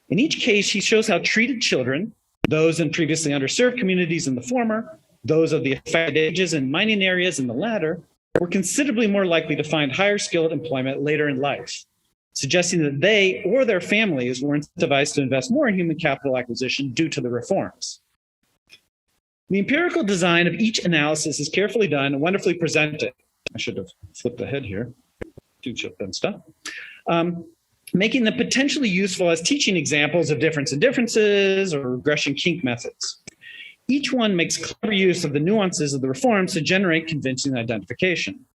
In each case, he shows how treated children, those in previously underserved communities in the former, those of the affected ages in mining areas in the latter, were considerably more likely to find higher skilled employment later in life, suggesting that they or their families were incentivized to invest more in human capital acquisition due to the reforms. The empirical design of each analysis is carefully done and wonderfully presented. I should have flipped ahead here. Do chip and stuff. Making them potentially useful as teaching examples of difference in differences or regression kink methods. Each one makes clever use of the nuances of the reforms to generate convincing identification.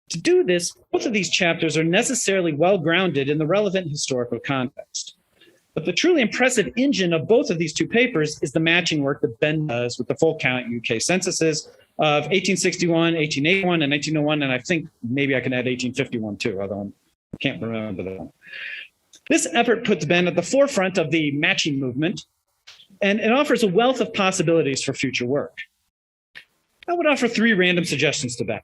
To do this, both of these chapters are necessarily well-grounded in the relevant historical context. But the truly impressive engine of both of these 2 papers is the matching work that Ben does with the full count UK censuses of 1861, 1881, and 1901, and I think maybe I can add 1851 too, although I can't remember that one. This effort puts Ben at the forefront of the matching movement, and it offers a wealth of possibilities for future work. I would offer 3 random suggestions to Ben.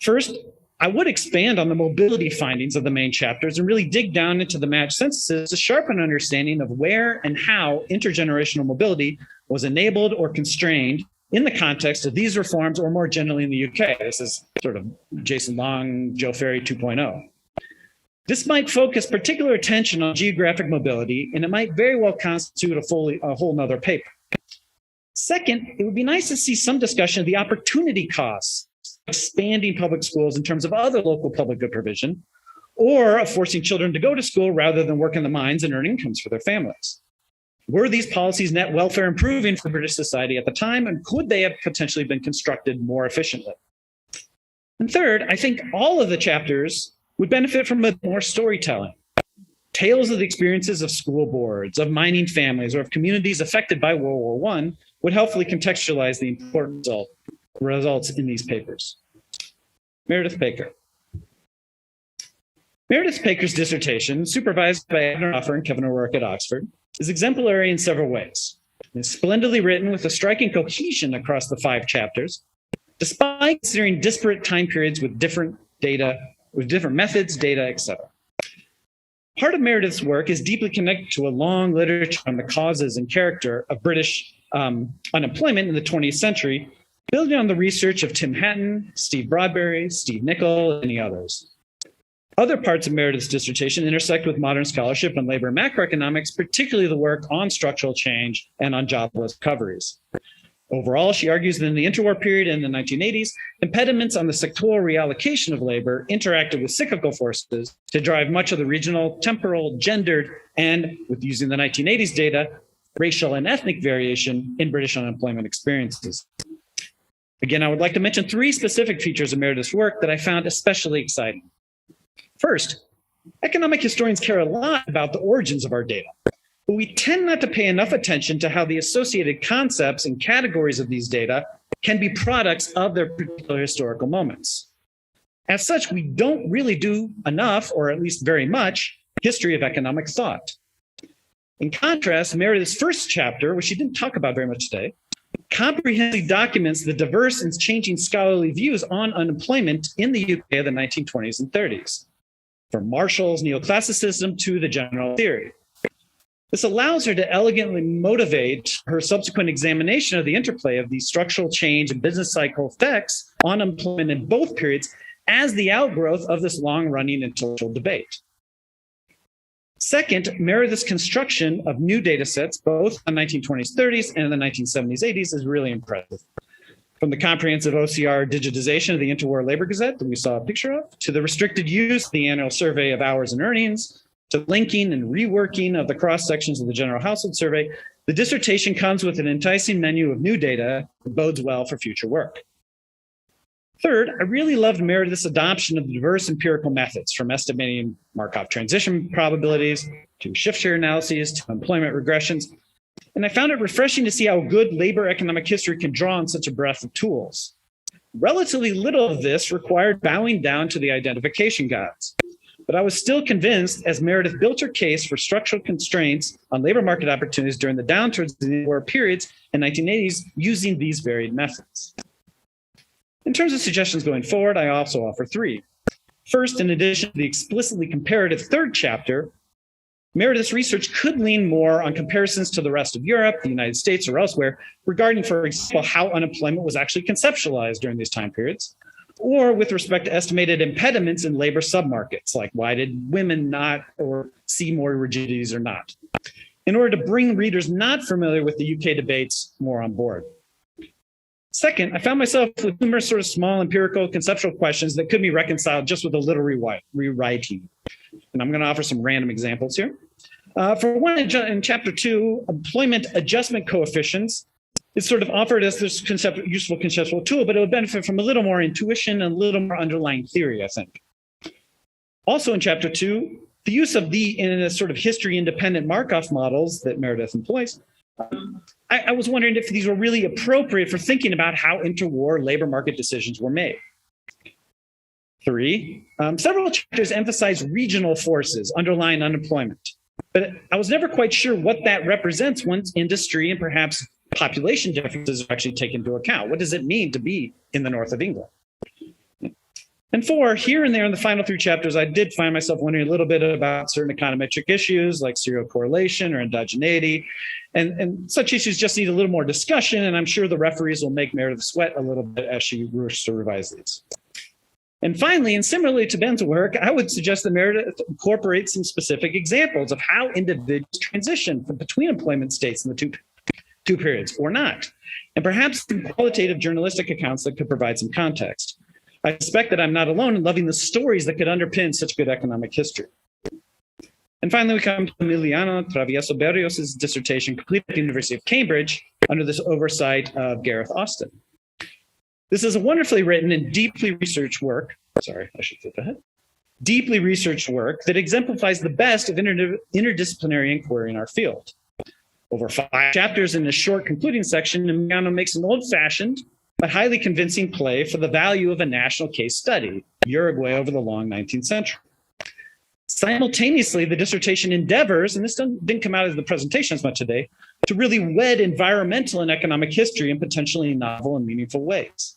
First, I would expand on the mobility findings of the main chapters and really dig down into the matched censuses to sharpen understanding of where and how intergenerational mobility was enabled or constrained in the context of these reforms, or more generally in the UK. This is sort of Jason Long, Joe Ferry 2.0. This might focus particular attention on geographic mobility, and it might very well constitute a whole nother paper. Second, it would be nice to see some discussion of the opportunity costs of expanding public schools in terms of other local public good provision, or of forcing children to go to school rather than work in the mines and earn incomes for their families. Were these policies net welfare improving for British society at the time, and could they have potentially been constructed more efficiently? And third, I think all of the chapters would benefit from more storytelling. Tales of the experiences of school boards, of mining families, or of communities affected by World War I would helpfully contextualize the important results in these papers. Meredith Baker. Meredith Baker's dissertation, supervised by Abner Offer and Kevin O'Rourke at Oxford, is exemplary in several ways. It's splendidly written with a striking cohesion across the 5 chapters, despite considering disparate time periods with different data, with different methods, data, etc. Part of Meredith's work is deeply connected to a long literature on the causes and character of British unemployment in the 20th century, building on the research of Tim Hatton, Steve Broadberry, Steve Nicol, and many others. Other parts of Meredith's dissertation intersect with modern scholarship on labor and macroeconomics, particularly the work on structural change and on jobless recoveries. Overall, she argues that in the interwar period in the 1980s, impediments on the sectoral reallocation of labor interacted with cyclical forces to drive much of the regional, temporal, gendered, and, with using the 1980s data, racial and ethnic variation in British unemployment experiences. Again, I would like to mention 3 specific features of Meredith's work that I found especially exciting. First, economic historians care a lot about the origins of our data, but we tend not to pay enough attention to how the associated concepts and categories of these data can be products of their particular historical moments. As such, we don't really do enough, or at least very much, history of economic thought. In contrast, Meredith's first chapter, which she didn't talk about very much today, comprehensively documents the diverse and changing scholarly views on unemployment in the UK of the 1920s and 30s, from Marshall's neoclassicism to the general theory. This allows her to elegantly motivate her subsequent examination of the interplay of these structural change and business cycle effects on employment in both periods as the outgrowth of this long-running intellectual debate. Second, Meredith's construction of new data sets, both in the 1920s, 30s, and in the 1970s, 80s, is really impressive. From the comprehensive OCR digitization of the Interwar Labor Gazette that we saw a picture of, to the restricted use of the annual survey of hours and earnings, to linking and reworking of the cross-sections of the General Household Survey, the dissertation comes with an enticing menu of new data that bodes well for future work. Third, I really loved Meredith's adoption of the diverse empirical methods, from estimating Markov transition probabilities, to shift-share analyses, to employment regressions. And I found it refreshing to see how good labor economic history can draw on such a breadth of tools. Relatively little of this required bowing down to the identification gods. But I was still convinced, as Meredith built her case for structural constraints on labor market opportunities during the downturns in the war periods in the 1980s, using these varied methods. In terms of suggestions going forward, I also offer 3. First, in addition to the explicitly comparative 3rd chapter, Meredith's research could lean more on comparisons to the rest of Europe, the United States, or elsewhere, regarding, for example, how unemployment was actually conceptualized during these time periods, or with respect to estimated impediments in labor submarkets, like why did women not or see more rigidities or not, in order to bring readers not familiar with the UK debates more on board. Second, I found myself with numerous sort of small empirical conceptual questions that could be reconciled just with a little rewriting. And I'm going to offer some random examples here. For one, in chapter 2, employment adjustment coefficients is sort of offered as this useful conceptual tool, but it would benefit from a little more intuition and a little more underlying theory, I think. Also in chapter 2, the use of in a sort of history-independent Markov models that Meredith employs, I was wondering if these were really appropriate for thinking about how interwar labor market decisions were made. 3, several chapters emphasize regional forces underlying unemployment, but I was never quite sure what that represents once industry and perhaps population differences are actually taken into account. What does it mean to be in the north of England? And 4, here and there in the final 3 chapters, I did find myself wondering a little bit about certain econometric issues like serial correlation or endogeneity. And such issues just need a little more discussion, and I'm sure the referees will make Meredith sweat a little bit as she works to revise these. And finally, and similarly to Ben's work, I would suggest that Meredith incorporate some specific examples of how individuals transition between employment states in the two periods, or not, and perhaps some qualitative journalistic accounts that could provide some context. I suspect that I'm not alone in loving the stories that could underpin such good economic history. And finally, we come to Emiliano Travieso Berrios' dissertation completed at the University of Cambridge under this oversight of Gareth Austin. This is a wonderfully written and deeply researched work. Sorry, I should flip ahead. Deeply researched work that exemplifies the best of interdisciplinary inquiry in our field. Over 5 chapters in this short concluding section, Emiliano makes an old-fashioned but highly convincing play for the value of a national case study, Uruguay over the long 19th century. Simultaneously, the dissertation endeavors, and this didn't come out of the presentation as much today, to really wed environmental and economic history in potentially novel and meaningful ways.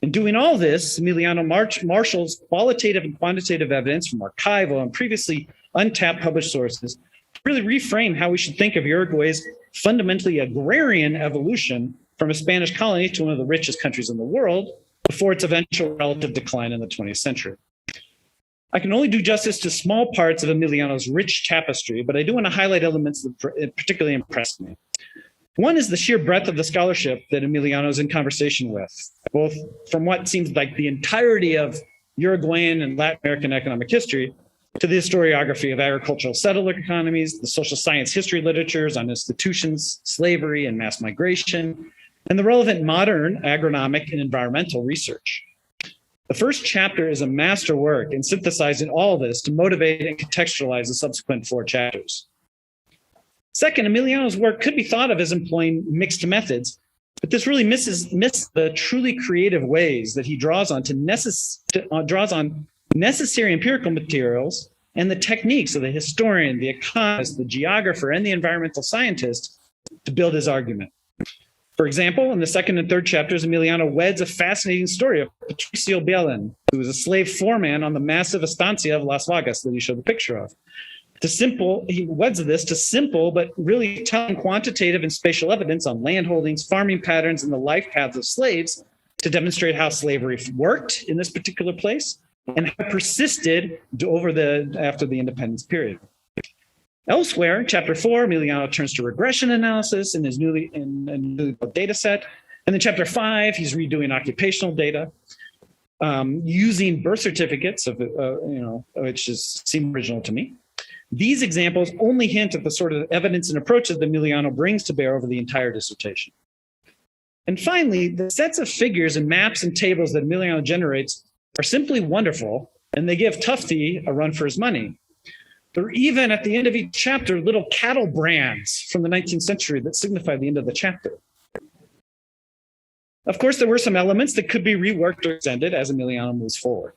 In doing all this, Emiliano marshals qualitative and quantitative evidence from archival and previously untapped published sources to really reframe how we should think of Uruguay's fundamentally agrarian evolution from a Spanish colony to one of the richest countries in the world before its eventual relative decline in the 20th century. I can only do justice to small parts of Emiliano's rich tapestry, but I do want to highlight elements that particularly impressed me. One is the sheer breadth of the scholarship that Emiliano is in conversation with, both from what seems like the entirety of Uruguayan and Latin American economic history to the historiography of agricultural settler economies, the social science history literatures on institutions, slavery, and mass migration, and the relevant modern agronomic and environmental research. The first chapter is a masterwork in synthesizing all this to motivate and contextualize the subsequent 4 chapters. Second, Emiliano's work could be thought of as employing mixed methods, but this really misses the truly creative ways that he draws on necessary empirical materials and the techniques of the historian, the economist, the geographer, and the environmental scientist to build his argument. For example, in the second and third chapters, Emiliano weds a fascinating story of Patricio Bielen, who was a slave foreman on the massive estancia of Las Vegas that he showed the picture of. He weds this to simple but really telling quantitative and spatial evidence on landholdings, farming patterns, and the life paths of slaves to demonstrate how slavery worked in this particular place and how it persisted after the independence period. Elsewhere, in chapter 4, Emiliano turns to regression analysis in his newly built data set. And in chapter 5, he's redoing occupational data, using birth certificates, which seem original to me. These examples only hint at the sort of evidence and approaches that Emiliano brings to bear over the entire dissertation. And finally, the sets of figures and maps and tables that Emiliano generates are simply wonderful, and they give Tufte a run for his money. There are even, at the end of each chapter, little cattle brands from the 19th century that signify the end of the chapter. Of course, there were some elements that could be reworked or extended as Emiliano moves forward.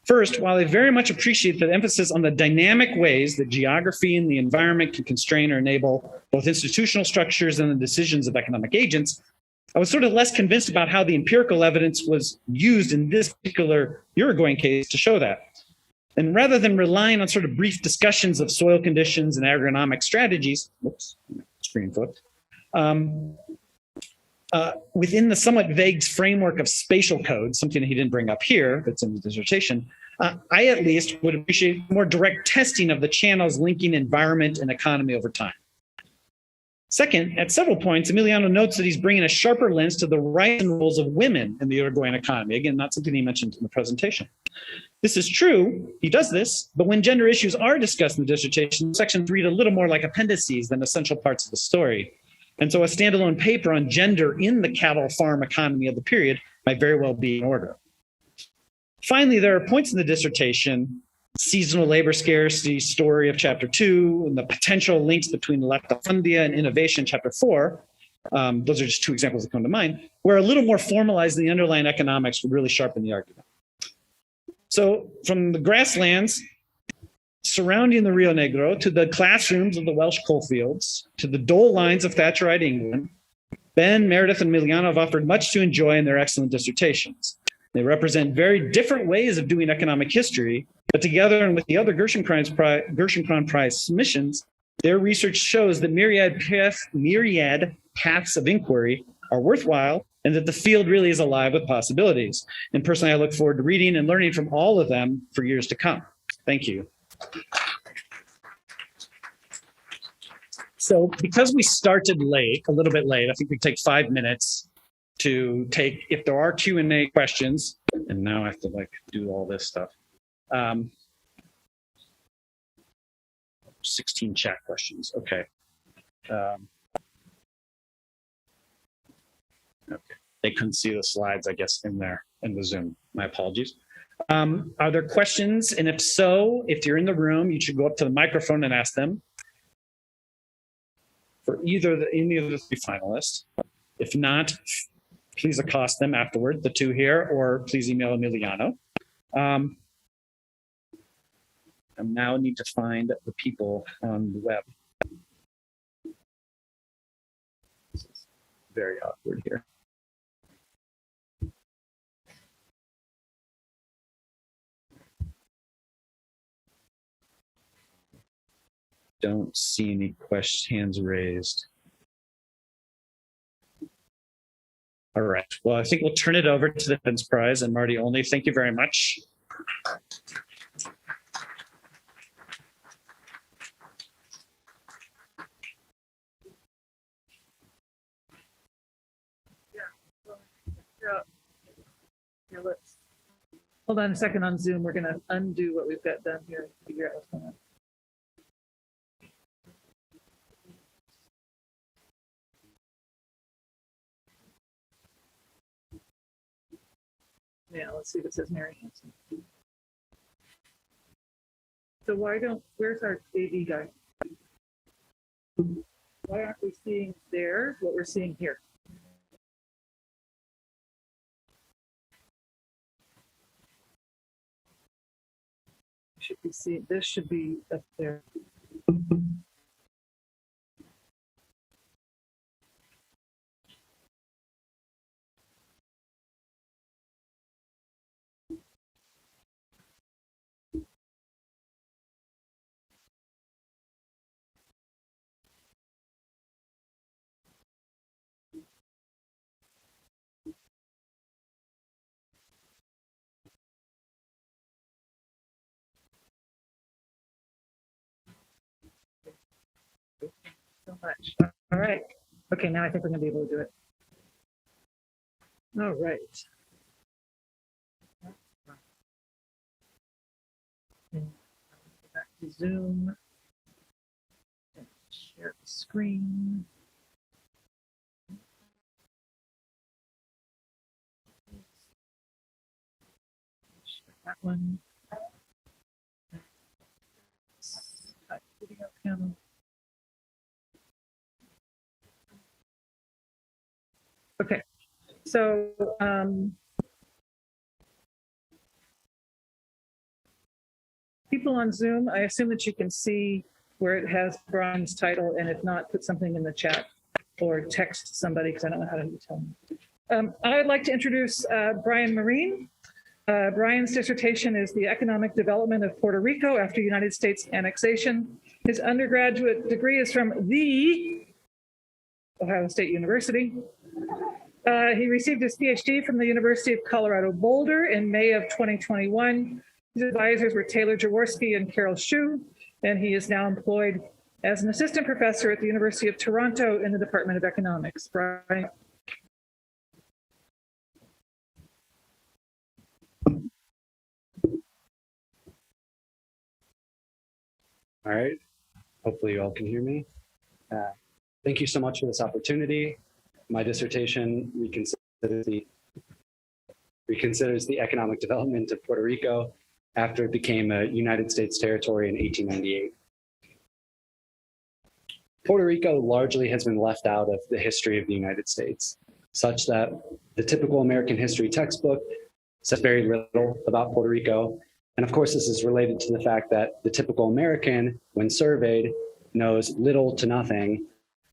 First, while I very much appreciate the emphasis on the dynamic ways that geography and the environment can constrain or enable both institutional structures and the decisions of economic agents, I was sort of less convinced about how the empirical evidence was used in this particular Uruguayan case to show that. And rather than relying on sort of brief discussions of soil conditions and agronomic strategies, screen flipped, within the somewhat vague framework of spatial codes, something that he didn't bring up here, that's in the dissertation, I at least would appreciate more direct testing of the channels linking environment and economy over time. Second, at several points, Emiliano notes that he's bringing a sharper lens to the rights and roles of women in the Uruguayan economy. Again, not something he mentioned in the presentation. This is true, he does this, but when gender issues are discussed in the dissertation, sections read a little more like appendices than essential parts of the story. And so a standalone paper on gender in the cattle farm economy of the period might very well be in order. Finally, there are points in the dissertation, seasonal labor scarcity story of chapter 2, and the potential links between latifundia and innovation, chapter 4. Those are just 2 examples that come to mind, where a little more formalized the underlying economics would really sharpen the argument. So from the grasslands surrounding the Rio Negro to the classrooms of the Welsh coalfields to the dole lines of Thatcherite England, Ben, Meredith, and Emiliano have offered much to enjoy in their excellent dissertations. They represent very different ways of doing economic history, but together and with the other Gerschenkron Prize submissions, their research shows that myriad paths of inquiry are worthwhile and that the field really is alive with possibilities. And personally, I look forward to reading and learning from all of them for years to come. Thank you. So because we started late, a little bit late, I think we take 5 minutes to take, if there are Q&A questions, and now I have to do all this stuff. 16 chat questions, okay. Okay, they couldn't see the slides, I guess, in the Zoom. My apologies. Are there questions? And if so, if you're in the room, you should go up to the microphone and ask them for any of the 3 finalists. If not, please accost them afterward, the 2 here, or please email Emiliano. I now need to find the people on the web. This is very awkward here. Don't see any hands raised. All right. Well, I think we'll turn it over to the Defense Prize and Marty only. Thank you very much. Here, let's hold on a second on Zoom. We're going to undo what we've got done here and figure out what's going on. Yeah, let's see if it says Mary Hansen. So where's our AV guy? Why aren't we seeing there what we're seeing here? Should be seeing, this should be up there. So much. All right. Okay, now I think we're going to be able to do it. All right. And go back to Zoom. And share the screen. Share that one. Video panel. Okay, so people on Zoom, I assume that you can see where it has Brian's title, and if not, put something in the chat or text somebody because I don't know how to tell them. I'd like to introduce Brian Marine. Brian's dissertation is the economic development of Puerto Rico after United States annexation. His undergraduate degree is from the Ohio State University. He received his PhD from the University of Colorado Boulder in May of 2021. His advisors were Taylor Jaworski and Carol Shu, and he is now employed as an assistant professor at the University of Toronto in the Department of Economics. Brian. All right. Hopefully you all can hear me. Thank you so much for this opportunity. My dissertation reconsiders the economic development of Puerto Rico after it became a United States territory in 1898. Puerto Rico largely has been left out of the history of the United States, such that the typical American history textbook says very little about Puerto Rico. And of course, this is related to the fact that the typical American, when surveyed, knows little to nothing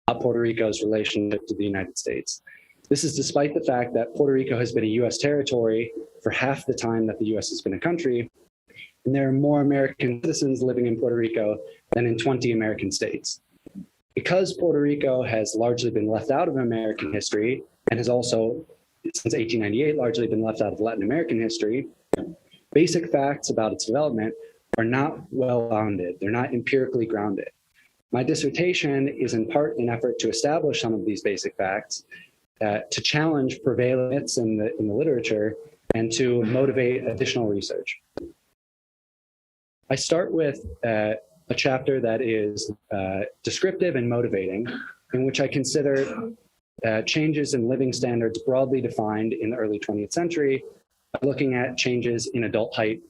about Puerto Rico's relationship to the United States. This is despite the fact that Puerto Rico has been a US territory for half the time that the US has been a country, and there are more American citizens living in Puerto Rico than in 20 American states. Because Puerto Rico has largely been left out of American history and has also, since 1898, largely been left out of Latin American history, basic facts about its development are not well-founded. They're not empirically grounded. My dissertation is in part an effort to establish some of these basic facts, to challenge prevailing myths in the literature, and to motivate additional research. I start with a chapter that is descriptive and motivating, in which I consider changes in living standards broadly defined in the early 20th century, looking at changes in adult height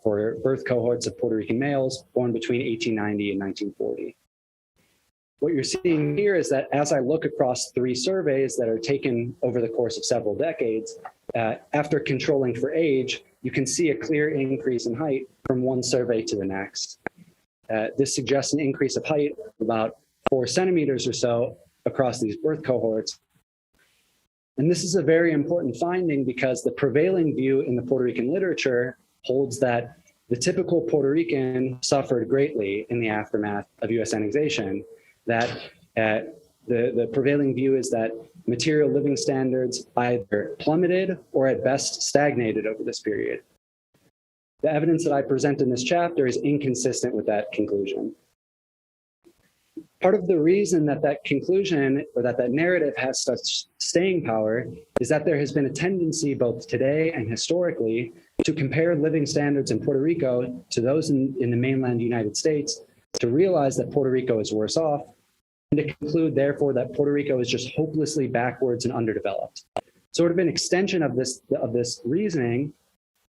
for birth cohorts of Puerto Rican males born between 1890 and 1940. What you're seeing here is that as I look across 3 surveys that are taken over the course of several decades, after controlling for age, you can see a clear increase in height from one survey to the next. This suggests an increase of height of about 4 centimeters or so across these birth cohorts. And this is a very important finding because the prevailing view in the Puerto Rican literature holds that the typical Puerto Rican suffered greatly in the aftermath of US annexation, that the prevailing view is that material living standards either plummeted or at best stagnated over this period. The evidence that I present in this chapter is inconsistent with that conclusion. Part of the reason that that conclusion or that narrative has such staying power is that there has been a tendency both today and historically to compare living standards in Puerto Rico to those in the mainland United States, to realize that Puerto Rico is worse off, and to conclude, therefore, that Puerto Rico is just hopelessly backwards and underdeveloped. Sort of an extension of this reasoning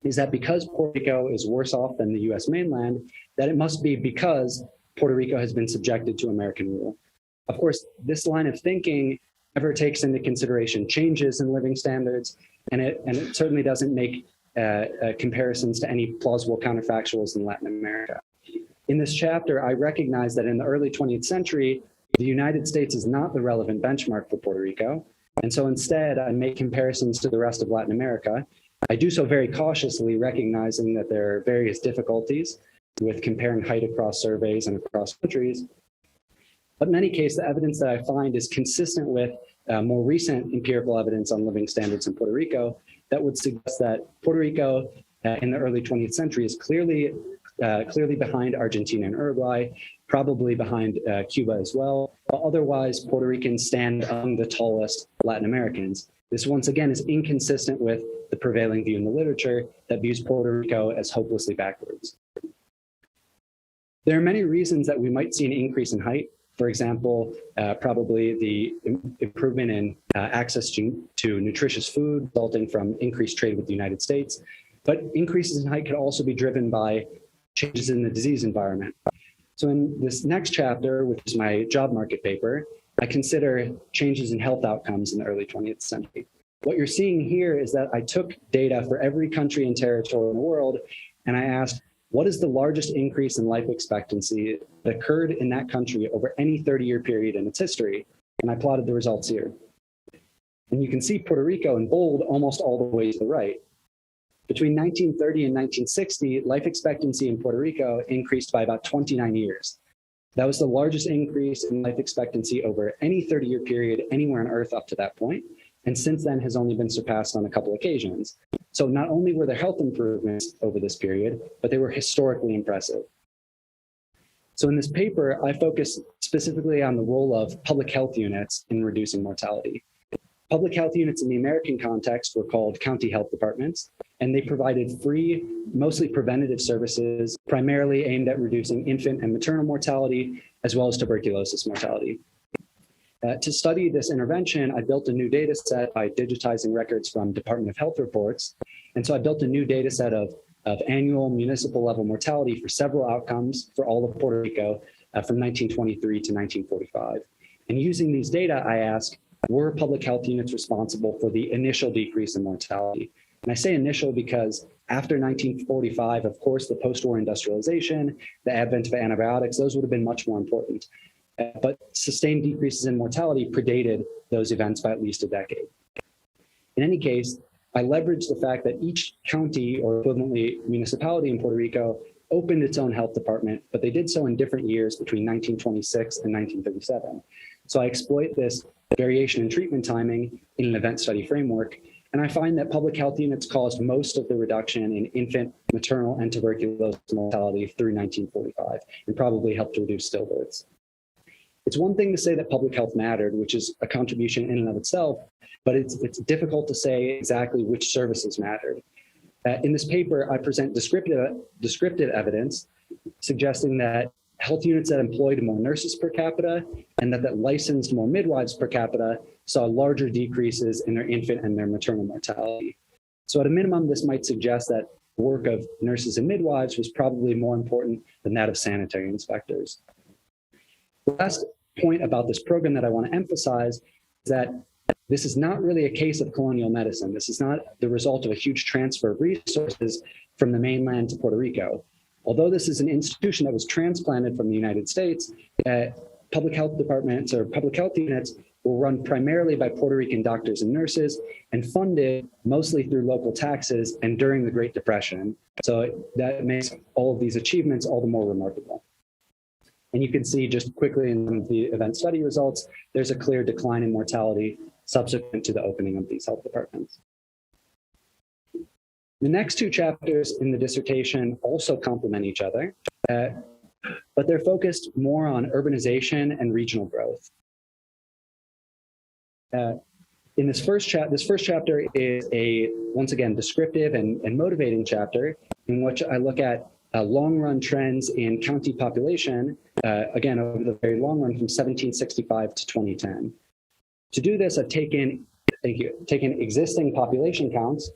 is that because Puerto Rico is worse off than the US mainland, that it must be because Puerto Rico has been subjected to American rule. Of course, this line of thinking never takes into consideration changes in living standards, and it certainly doesn't make comparisons to any plausible counterfactuals in Latin America. In this chapter, I recognize that in the early 20th century, the United States is not the relevant benchmark for Puerto Rico, and so instead I make comparisons to the rest of Latin America. I do so very cautiously, recognizing that there are various difficulties with comparing height across surveys and across countries. But in any case, the evidence that I find is consistent with more recent empirical evidence on living standards in Puerto Rico that would suggest that Puerto Rico in the early 20th century is clearly behind Argentina and Uruguay, probably behind Cuba as well. But otherwise, Puerto Ricans stand among the tallest Latin Americans. This once again is inconsistent with the prevailing view in the literature that views Puerto Rico as hopelessly backwards. There are many reasons that we might see an increase in height. For example, probably the improvement in access to nutritious food resulting from increased trade with the United States. But increases in height could also be driven by changes in the disease environment. So in this next chapter, which is my job market paper, I consider changes in health outcomes in the early 20th century. What you're seeing here is that I took data for every country and territory in the world, and I asked, what is the largest increase in life expectancy that occurred in that country over any 30-year period in its history? And I plotted the results here. And you can see Puerto Rico in bold almost all the way to the right. Between 1930 and 1960, life expectancy in Puerto Rico increased by about 29 years. That was the largest increase in life expectancy over any 30-year period anywhere on Earth up to that point, and since then has only been surpassed on a couple occasions. So not only were there health improvements over this period, but they were historically impressive. So in this paper, I focus specifically on the role of public health units in reducing mortality. Public health units in the American context were called county health departments, and they provided free, mostly preventative services, primarily aimed at reducing infant and maternal mortality, as well as tuberculosis mortality. To study this intervention, I built a new data set by digitizing records from Department of Health reports. And so I built a new data set of annual municipal level mortality for several outcomes for all of Puerto Rico from 1923 to 1945. And using these data, I asked, were public health units responsible for the initial decrease in mortality? And I say initial because after 1945, of course, the post-war industrialization, the advent of antibiotics, those would have been much more important. But sustained decreases in mortality predated those events by at least a decade. In any case, I leveraged the fact that each county or equivalently municipality in Puerto Rico opened its own health department, but they did so in different years between 1926 and 1937. So I exploit this variation in treatment timing in an event study framework, and I find that public health units caused most of the reduction in infant, maternal, and tuberculosis mortality through 1945, and probably helped to reduce stillbirths. It's one thing to say that public health mattered, which is a contribution in and of itself, but it's difficult to say exactly which services mattered. In this paper, I present descriptive evidence suggesting that health units that employed more nurses per capita and that licensed more midwives per capita saw larger decreases in their infant and their maternal mortality. So at a minimum, this might suggest that the work of nurses and midwives was probably more important than that of sanitary inspectors. The last point about this program that I want to emphasize is that this is not really a case of colonial medicine. This is not the result of a huge transfer of resources from the mainland to Puerto Rico. Although this is an institution that was transplanted from the United States, public health departments or public health units were run primarily by Puerto Rican doctors and nurses and funded mostly through local taxes and during the Great Depression. So that makes all of these achievements all the more remarkable. And you can see just quickly in the event study results, there's a clear decline in mortality subsequent to the opening of these health departments. The next two chapters in the dissertation also complement each other, but they're focused more on urbanization and regional growth. In this first chapter is a, once again, descriptive and motivating chapter in which I look at long-run trends in county population, again, over the very long run from 1765 to 2010. To do this, I've taken existing population counts,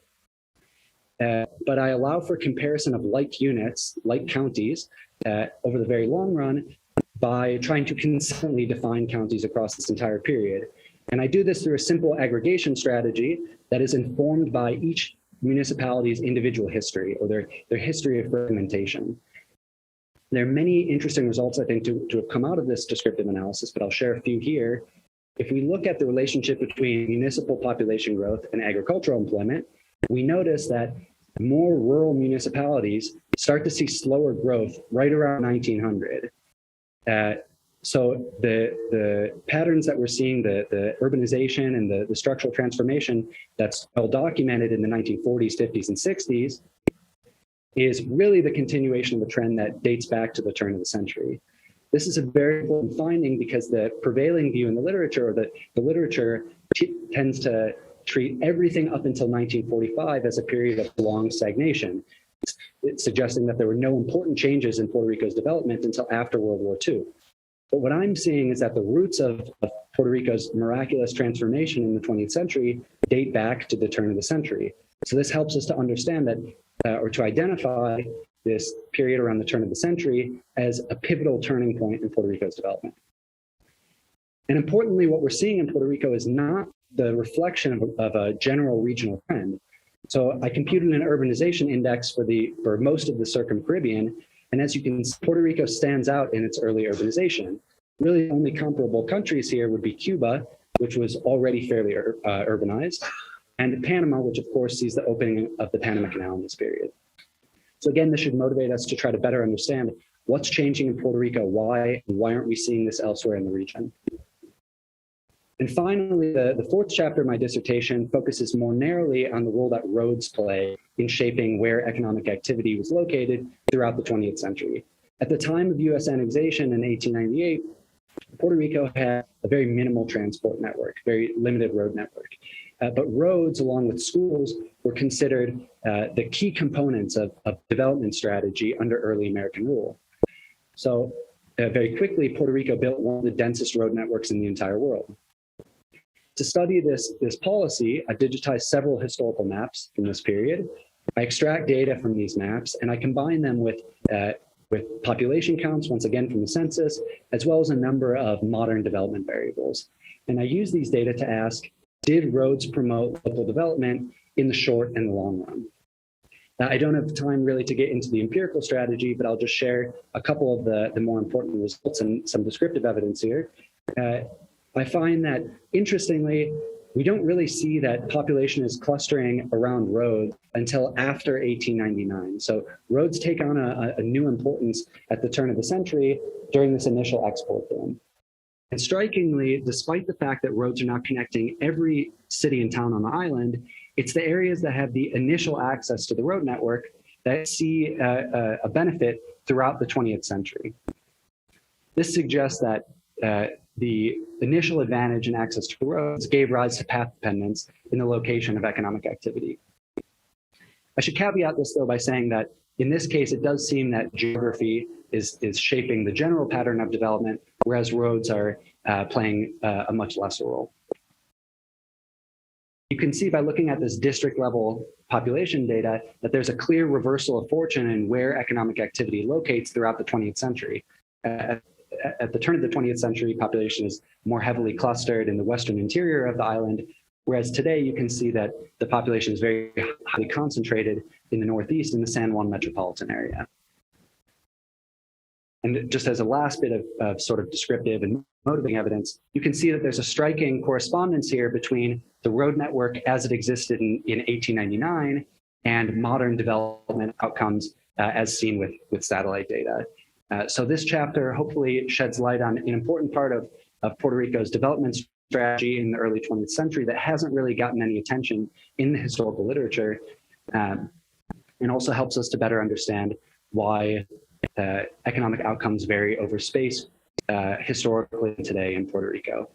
but I allow for comparison of like units, like counties, over the very long run by trying to consistently define counties across this entire period. And I do this through a simple aggregation strategy that is informed by each municipality's individual history or their history of fragmentation. There are many interesting results, I think, to have come out of this descriptive analysis, but I'll share a few here. If we look at the relationship between municipal population growth and agricultural employment, we notice that more rural municipalities start to see slower growth right around 1900. So the patterns that we're seeing, the urbanization and the structural transformation that's well documented in the 1940s, 50s, and 60s is really the continuation of a trend that dates back to the turn of the century. This is a very important finding because the prevailing view in the literature, or the literature tends to treat everything up until 1945 as a period of long stagnation. It's suggesting that there were no important changes in Puerto Rico's development until after World War II. But what I'm seeing is that the roots of Puerto Rico's miraculous transformation in the 20th century date back to the turn of the century. So this helps us to understand that, or to identify this period around the turn of the century as a pivotal turning point in Puerto Rico's development. And importantly, what we're seeing in Puerto Rico is not the reflection of a general regional trend. So I computed an urbanization index for most of the Circum-Caribbean, and as you can see, Puerto Rico stands out in its early urbanization. Really, the only comparable countries here would be Cuba, which was already fairly urbanized, and Panama, which of course sees the opening of the Panama Canal in this period. So again, this should motivate us to try to better understand what's changing in Puerto Rico, why aren't we seeing this elsewhere in the region? And finally, the fourth chapter of my dissertation focuses more narrowly on the role that roads play in shaping where economic activity was located throughout the 20th century. At the time of US annexation in 1898, Puerto Rico had a very minimal transport network, very limited road network. But roads, along with schools, were considered the key components of development strategy under early American rule. So very quickly, Puerto Rico built one of the densest road networks in the entire world. To study this policy, I digitized several historical maps from this period. I extract data from these maps, and I combine them with population counts, once again from the census, as well as a number of modern development variables. And I use these data to ask, did roads promote local development in the short and the long run? Now, I don't have time really to get into the empirical strategy, but I'll just share a couple of the more important results and some descriptive evidence here. I find that, interestingly, we don't really see that population is clustering around roads until after 1899. So roads take on a new importance at the turn of the century during this initial export boom. And strikingly, despite the fact that roads are now connecting every city and town on the island, it's the areas that have the initial access to the road network that see a benefit throughout the 20th century. This suggests that the initial advantage in access to roads gave rise to path dependence in the location of economic activity. I should caveat this, though, by saying that in this case, it does seem that geography is shaping the general pattern of development, whereas roads are playing a much lesser role. You can see by looking at this district level population data that there's a clear reversal of fortune in where economic activity locates throughout the 20th century. at the turn of the 20th century, population is more heavily clustered in the western interior of the island, whereas today you can see that the population is very highly concentrated in the northeast in the San Juan metropolitan area. And just as a last bit of sort of descriptive and motivating evidence, you can see that there's a striking correspondence here between the road network as it existed in 1899 and modern development outcomes as seen with satellite data. So this chapter hopefully sheds light on an important part of Puerto Rico's development strategy in the early 20th century that hasn't really gotten any attention in the historical literature, and also helps us to better understand why economic outcomes vary over space historically today in Puerto Rico.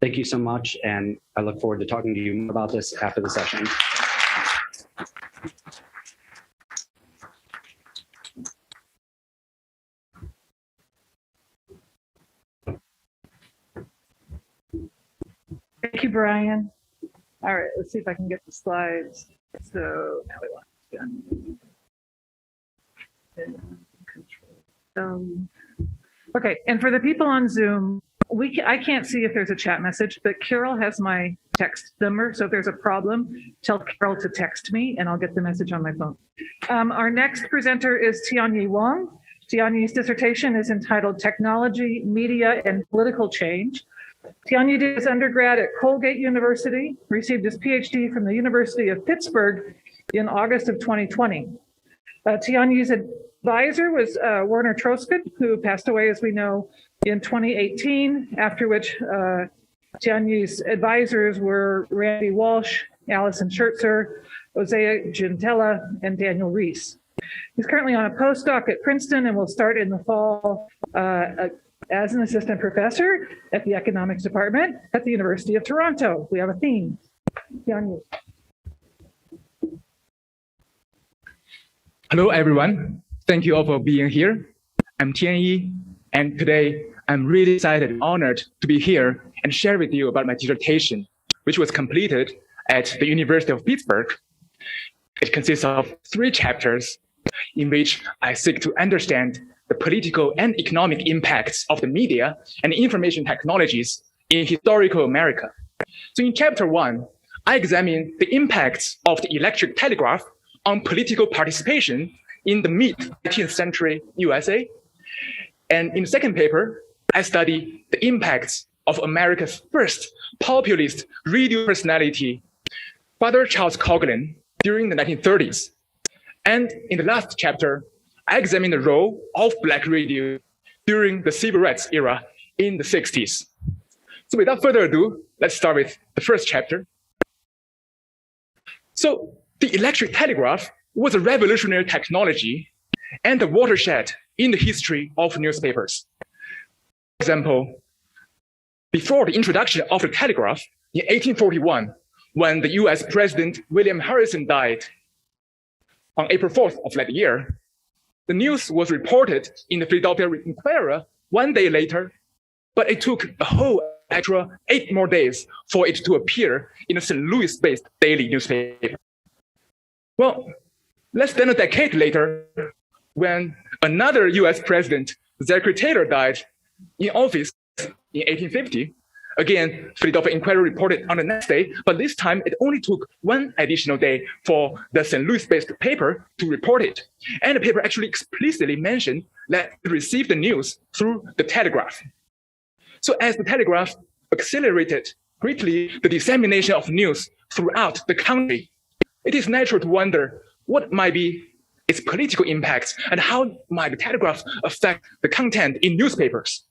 Thank you so much, and I look forward to talking to you more about this after the session. Thank you, Brian. All right, let's see if I can get the slides. So now we want it done. Okay, and for the people on Zoom, I can't see if there's a chat message, but Carol has my text number. So if there's a problem, tell Carol to text me and I'll get the message on my phone. Our next presenter is Tianyi Wong. Tianyi's dissertation is entitled Technology, Media, and Political Change. Tianyi did his undergrad at Colgate University, received his PhD from the University of Pittsburgh in August of 2020. Tianyi's advisor was Werner Troskud, who passed away, as we know, in 2018, after which Tianyi's advisors were Randy Walsh, Allison Schertzer, Hosea Gentella, and Daniel Rees. He's currently on a postdoc at Princeton and will start in the fall as an assistant professor at the economics department at the University of Toronto. We have a theme. Tianyi. Hello, everyone. Thank you all for being here. I'm Tianyi, and today I'm really excited and honored to be here and share with you about my dissertation, which was completed at the University of Pittsburgh. It consists of 3 chapters in which I seek to understand the political and economic impacts of the media and information technologies in historical America. So in chapter 1, I examine the impacts of the electric telegraph on political participation in the mid-19th century USA. And in the second paper, I study the impacts of America's first populist radio personality, Father Charles Coughlin, during the 1930s. And in the last chapter, I examine the role of Black radio during the civil rights era in the 60s. So without further ado, let's start with the first chapter. So the electric telegraph was a revolutionary technology and a watershed in the history of newspapers. For example, before the introduction of the telegraph in 1841, when the US President William Harrison died on April 4th of that year, the news was reported in the Philadelphia Inquirer 1 day later, but it took a whole extra 8 more days for it to appear in a St. Louis-based daily newspaper. Well, less than a decade later, when another US president, Zachary Taylor, died in office in 1850, again, Philadelphia Inquirer reported on the next day, but this time it only took 1 additional day for the St. Louis-based paper to report it. And the paper actually explicitly mentioned that it received the news through the telegraph. So as the telegraph accelerated greatly the dissemination of news throughout the country, it is natural to wonder what might be its political impacts and how might the telegraph affect the content in newspapers.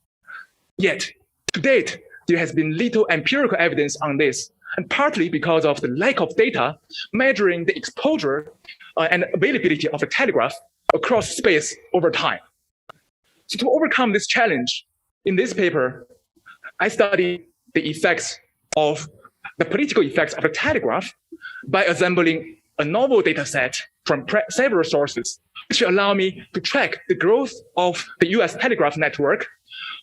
Yet, to date, there has been little empirical evidence on this, and partly because of the lack of data measuring the exposure and availability of the telegraph across space over time. So to overcome this challenge, in this paper, I study the effects of the political effects of the telegraph by assembling a novel data set from several sources, which allow me to track the growth of the US telegraph network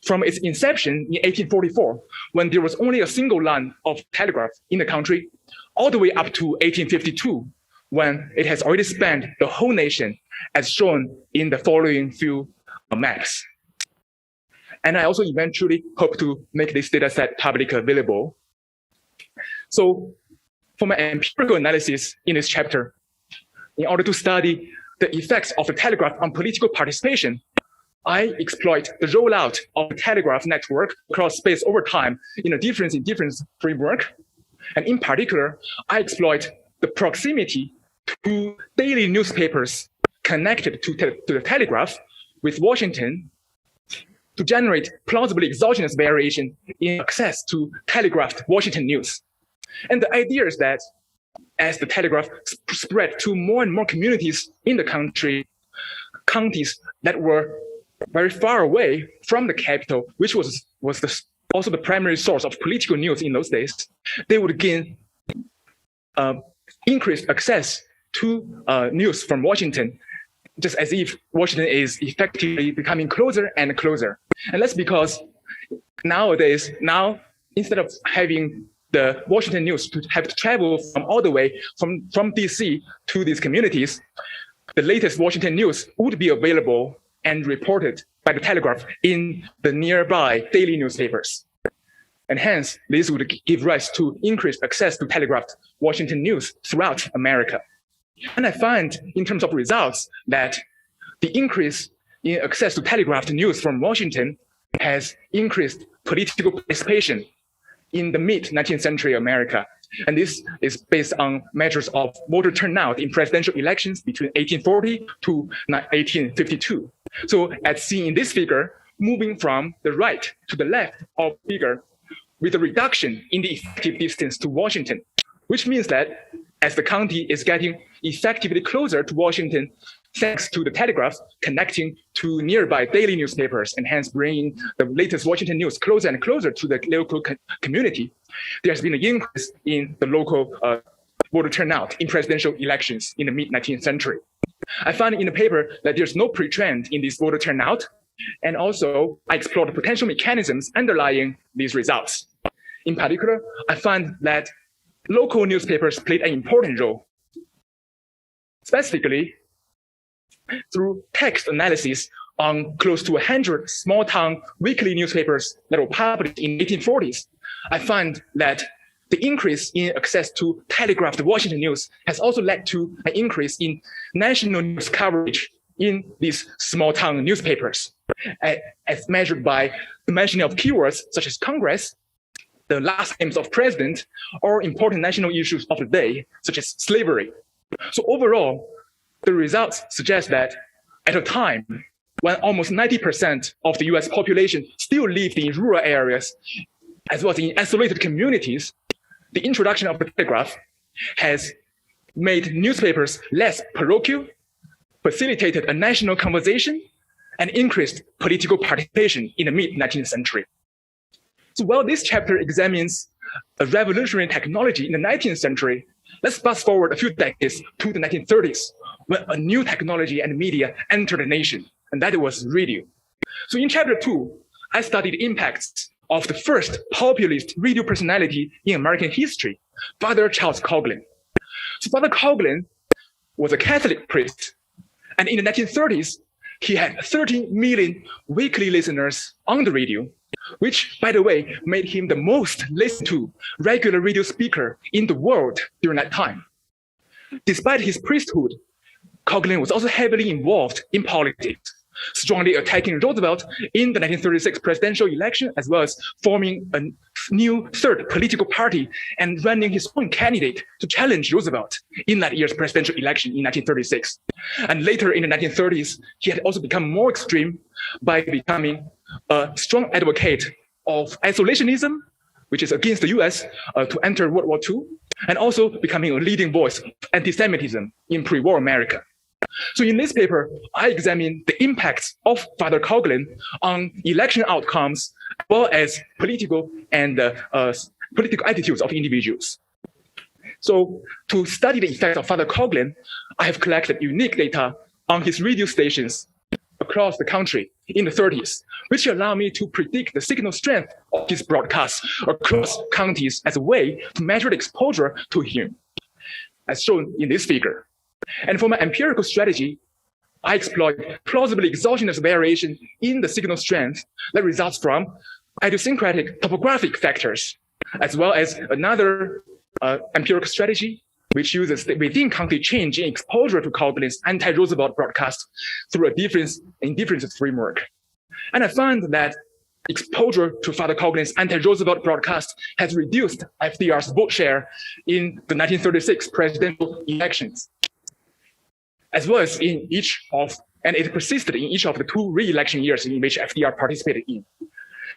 from its inception in 1844, when there was only a single line of telegraph in the country, all the way up to 1852, when it has already spanned the whole nation, as shown in the following few maps. And I also eventually hope to make this data set publicly available. So for my empirical analysis in this chapter, in order to study the effects of the telegraph on political participation, I exploit the rollout of the telegraph network across space over time in a difference framework. And in particular, I exploit the proximity to daily newspapers connected to the telegraph with Washington to generate plausibly exogenous variation in access to telegraphed Washington news. And the idea is that as the telegraph spread to more and more communities in the country, counties that were very far away from the capital, which was also the primary source of political news in those days, they would gain increased access to news from Washington, just as if Washington is effectively becoming closer and closer. And that's because nowadays, instead of having the Washington news to have to travel from all the way from DC to these communities, the latest Washington news would be available and reported by the telegraph in the nearby daily newspapers. And hence, this would give rise to increased access to telegraphed Washington news throughout America. And I find, in terms of results, that the increase in access to telegraphed news from Washington has increased political participation in the mid-19th century America. And this is based on measures of voter turnout in presidential elections between 1840 to 1852. So as seen in this figure, moving from the right to the left of the figure with a reduction in the effective distance to Washington, which means that as the county is getting effectively closer to Washington, thanks to the telegraph connecting to nearby daily newspapers and hence bringing the latest Washington news closer and closer to the local community, there's been an increase in the local voter turnout in presidential elections in the mid-19th century. I found in the paper that there's no pre-trend in this voter turnout, and also I explored the potential mechanisms underlying these results. In particular, I found that local newspapers played an important role. Specifically, through text analysis on close to 100 small-town weekly newspapers that were published in the 1840s, I find that the increase in access to telegraphed Washington news has also led to an increase in national news coverage in these small-town newspapers, as measured by the mentioning of keywords such as Congress, the last names of president, or important national issues of the day, such as slavery. So overall, the results suggest that at a time when almost 90% of the US population still lived in rural areas, as well as in isolated communities, the introduction of the telegraph has made newspapers less parochial, facilitated a national conversation, and increased political participation in the mid-19th century. So while this chapter examines a revolutionary technology in the 19th century, let's fast forward a few decades to the 1930s, when a new technology and media entered the nation, and that was radio. So in chapter 2, I studied the impacts of the first populist radio personality in American history, Father Charles Coughlin. So Father Coughlin was a Catholic priest, and in the 1930s, he had 30 million weekly listeners on the radio, which, by the way, made him the most listened to regular radio speaker in the world during that time. Despite his priesthood, Coughlin was also heavily involved in politics, strongly attacking Roosevelt in the 1936 presidential election, as well as forming a new third political party and running his own candidate to challenge Roosevelt in that year's presidential election in 1936. And later in the 1930s, he had also become more extreme by becoming a strong advocate of isolationism, which is against the US to enter World War II, and also becoming a leading voice of anti-Semitism in pre-war America. So in this paper, I examine the impacts of Father Coughlin on election outcomes, as well as political and political attitudes of individuals. So to study the effect of Father Coughlin, I have collected unique data on his radio stations across the country in the 30s, which allow me to predict the signal strength of his broadcasts across counties as a way to measure the exposure to him, as shown in this figure. And for my empirical strategy, I exploit plausibly exogenous variation in the signal strength that results from idiosyncratic topographic factors, as well as another empirical strategy, which uses the within county change in exposure to Coughlin's anti-Roosevelt broadcast through a difference in differences framework. And I found that exposure to Father Coughlin's anti-Roosevelt broadcast has reduced FDR's vote share in the 1936 presidential elections, as well as in each of, and it persisted in each of the 2 re-election years in which FDR participated in.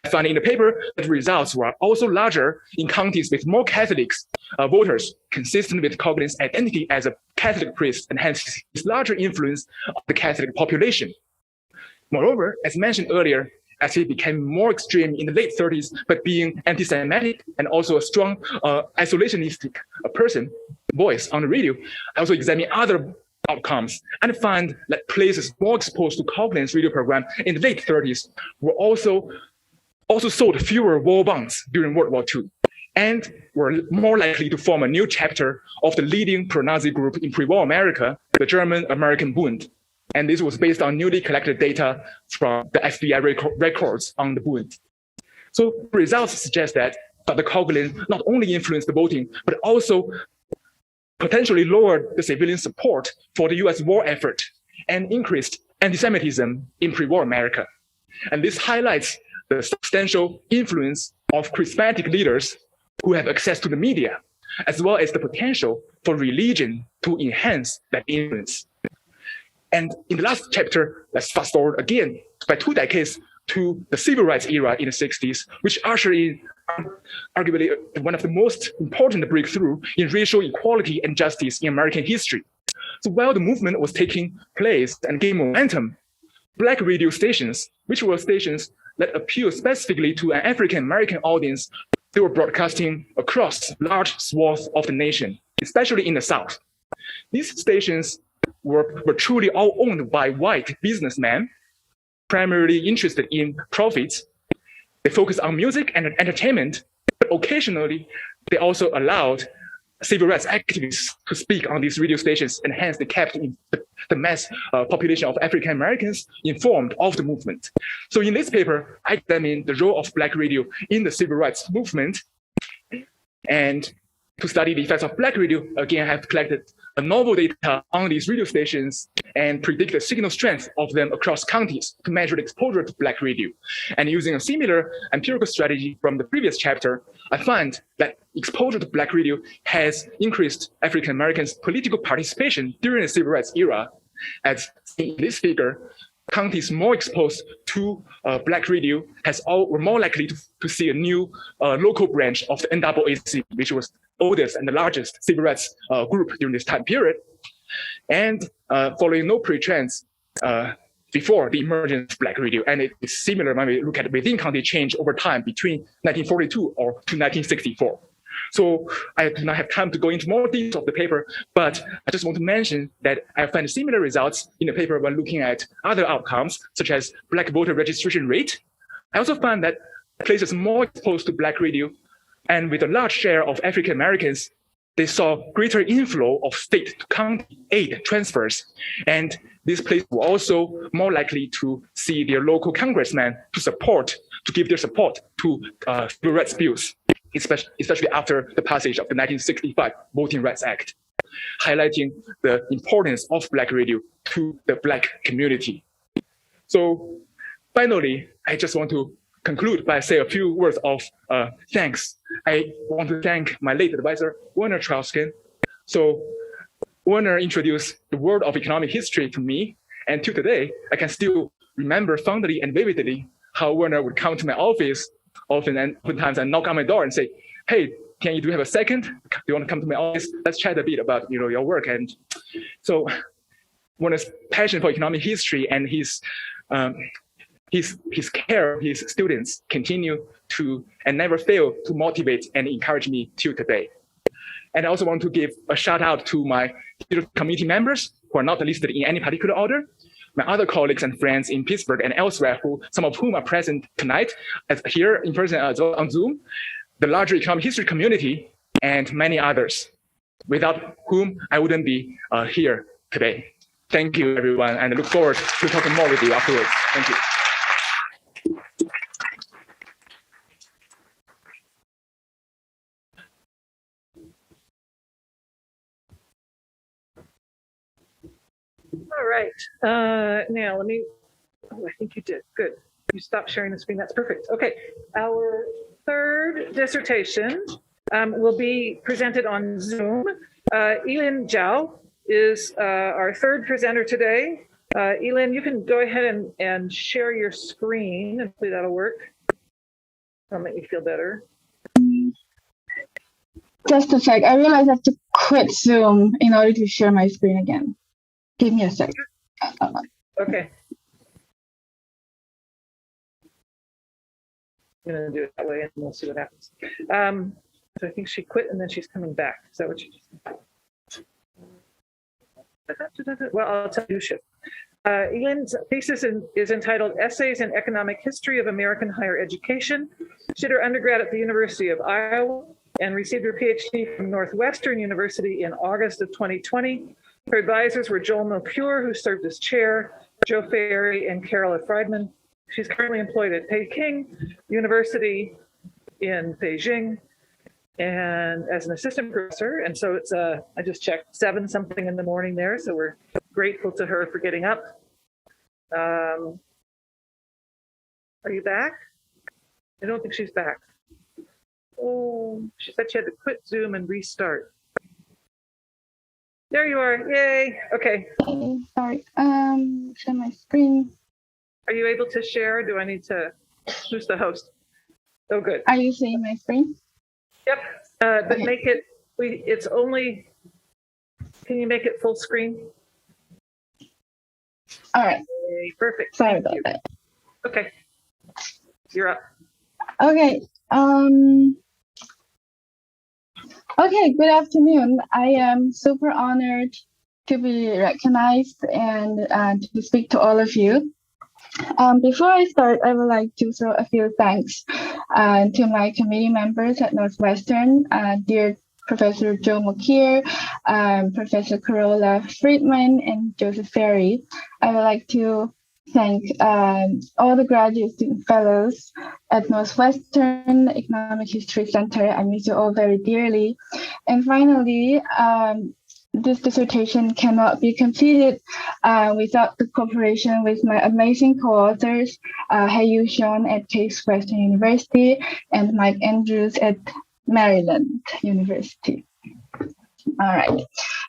I found in the paper that the results were also larger in counties with more Catholics voters, consistent with Coughlin's identity as a Catholic priest and hence his larger influence on the Catholic population. Moreover, as mentioned earlier, as he became more extreme in the late 30s, but being anti-Semitic and also a strong isolationistic voice on the radio, I also examined other outcomes and find that places more exposed to Coughlin's radio program in the late 30s were also sold fewer war bonds during World War II and were more likely to form a new chapter of the leading pro-Nazi group in pre-war America, the German-American Bund. And this was based on newly collected data from the FBI records on the Bund. So results suggest that Dr. Coughlin not only influenced the voting, but also potentially lowered the civilian support for the US war effort and increased anti-Semitism in pre-war America. And this highlights the substantial influence of charismatic leaders who have access to the media, as well as the potential for religion to enhance that influence. And in the last chapter, let's fast forward again by 2 decades to the civil rights era in the 60s, which ushered in arguably one of the most important breakthrough in racial equality and justice in American history. So while the movement was taking place and gaining momentum, Black radio stations, which were stations that appeal specifically to an African-American audience, they were broadcasting across large swaths of the nation, especially in the South. These stations were truly all owned by white businessmen, primarily interested in profits. They focused on music and entertainment, but occasionally they also allowed civil rights activists to speak on these radio stations, and hence they kept the mass population of African Americans informed of the movement. So in this paper, I examine the role of Black radio in the civil rights movement. And to study the effects of Black radio, again, I have collected a novel data on these radio stations and predict the signal strength of them across counties to measure the exposure to Black radio. And using a similar empirical strategy from the previous chapter, I find that exposure to Black radio has increased African Americans' political participation during the civil rights era. As in this figure, counties more exposed to Black radio were more likely to see a new local branch of the NAACP, which was oldest and the largest civil rights group during this time period. And following no pre-trends before the emergence of Black radio. And it is similar when we look at within county change over time between 1942 to 1964. So I do not have time to go into more details of the paper, but I just want to mention that I find similar results in the paper when looking at other outcomes, such as Black voter registration rate. I also found that places more exposed to Black radio and with a large share of African Americans, they saw greater inflow of state to county aid transfers. And these places were also more likely to see their local congressmen to give their support to civil rights bills, especially after the passage of the 1965 Voting Rights Act, highlighting the importance of Black radio to the Black community. So finally, I just want to conclude by saying a few words of thanks. I want to thank my late advisor, Werner Trauskin. So Werner introduced the world of economic history to me, and till today, I can still remember fondly and vividly how Werner would come to my office oftentimes and knock on my door and say, "Hey, Tianyi, do you have a second? Do you want to come to my office? Let's chat a bit about your work." And so Werner's passion for economic history and his care of his students continue to and never fail to motivate and encourage me till today. And I also want to give a shout out to my committee members who are not listed in any particular order, my other colleagues and friends in Pittsburgh and elsewhere, some of whom are present tonight, here in person as well on Zoom, the larger economic history community, and many others, without whom I wouldn't be here today. Thank you, everyone, and I look forward to talking more with you afterwards. Thank you. All right. Now let me, I think you did. Good. You stopped sharing the screen. That's perfect. Okay. Our third dissertation will be presented on Zoom. Yilin Zhao is our third presenter today. Yilin, you can go ahead and share your screen. Hopefully that'll work. That'll make me feel better. Just a sec. I realized I have to quit Zoom in order to share my screen again. Give me a sec. Okay. I'm going to do it that way and we'll see what happens. So I think she quit and then she's coming back. Is that what you just said? Well, I'll tell you shit. Yilin's thesis is entitled Essays in Economic History of American Higher Education. She did her undergrad at the University of Iowa and received her PhD from Northwestern University in August of 2020. Her advisors were Joel Melchior, who served as chair, Joe Ferry, and Carola Friedman. She's currently employed at Peking University in Beijing and as an assistant professor. And so it's, I just checked 7 something in the morning there. So we're grateful to her for getting up. Are you back? I don't think she's back. Oh, she said she had to quit Zoom and restart. There you are. Yay. Okay. Sorry. Share my screen. Are you able to share? Do I need to? Who's the host? Oh, good. Are you seeing my screen? Yep. But Okay. make it. It's only. Can you make it full screen? All right. Yay, perfect. Sorry Thank about you. that. Okay. You're up. Okay. Okay. Good afternoon. I am super honored to be recognized and to speak to all of you. Before I start, I would like to throw a few thanks to my committee members at Northwestern, dear Professor Joe Melchior, Professor Carola Friedman, and Joseph Ferry. I would like to thank all the graduate student fellows at Northwestern Economic History Center. I miss you all very dearly. And finally, this dissertation cannot be completed without the cooperation with my amazing co-authors, Haeyu Sean at Case Western University and Mike Andrews at Maryland University. All right.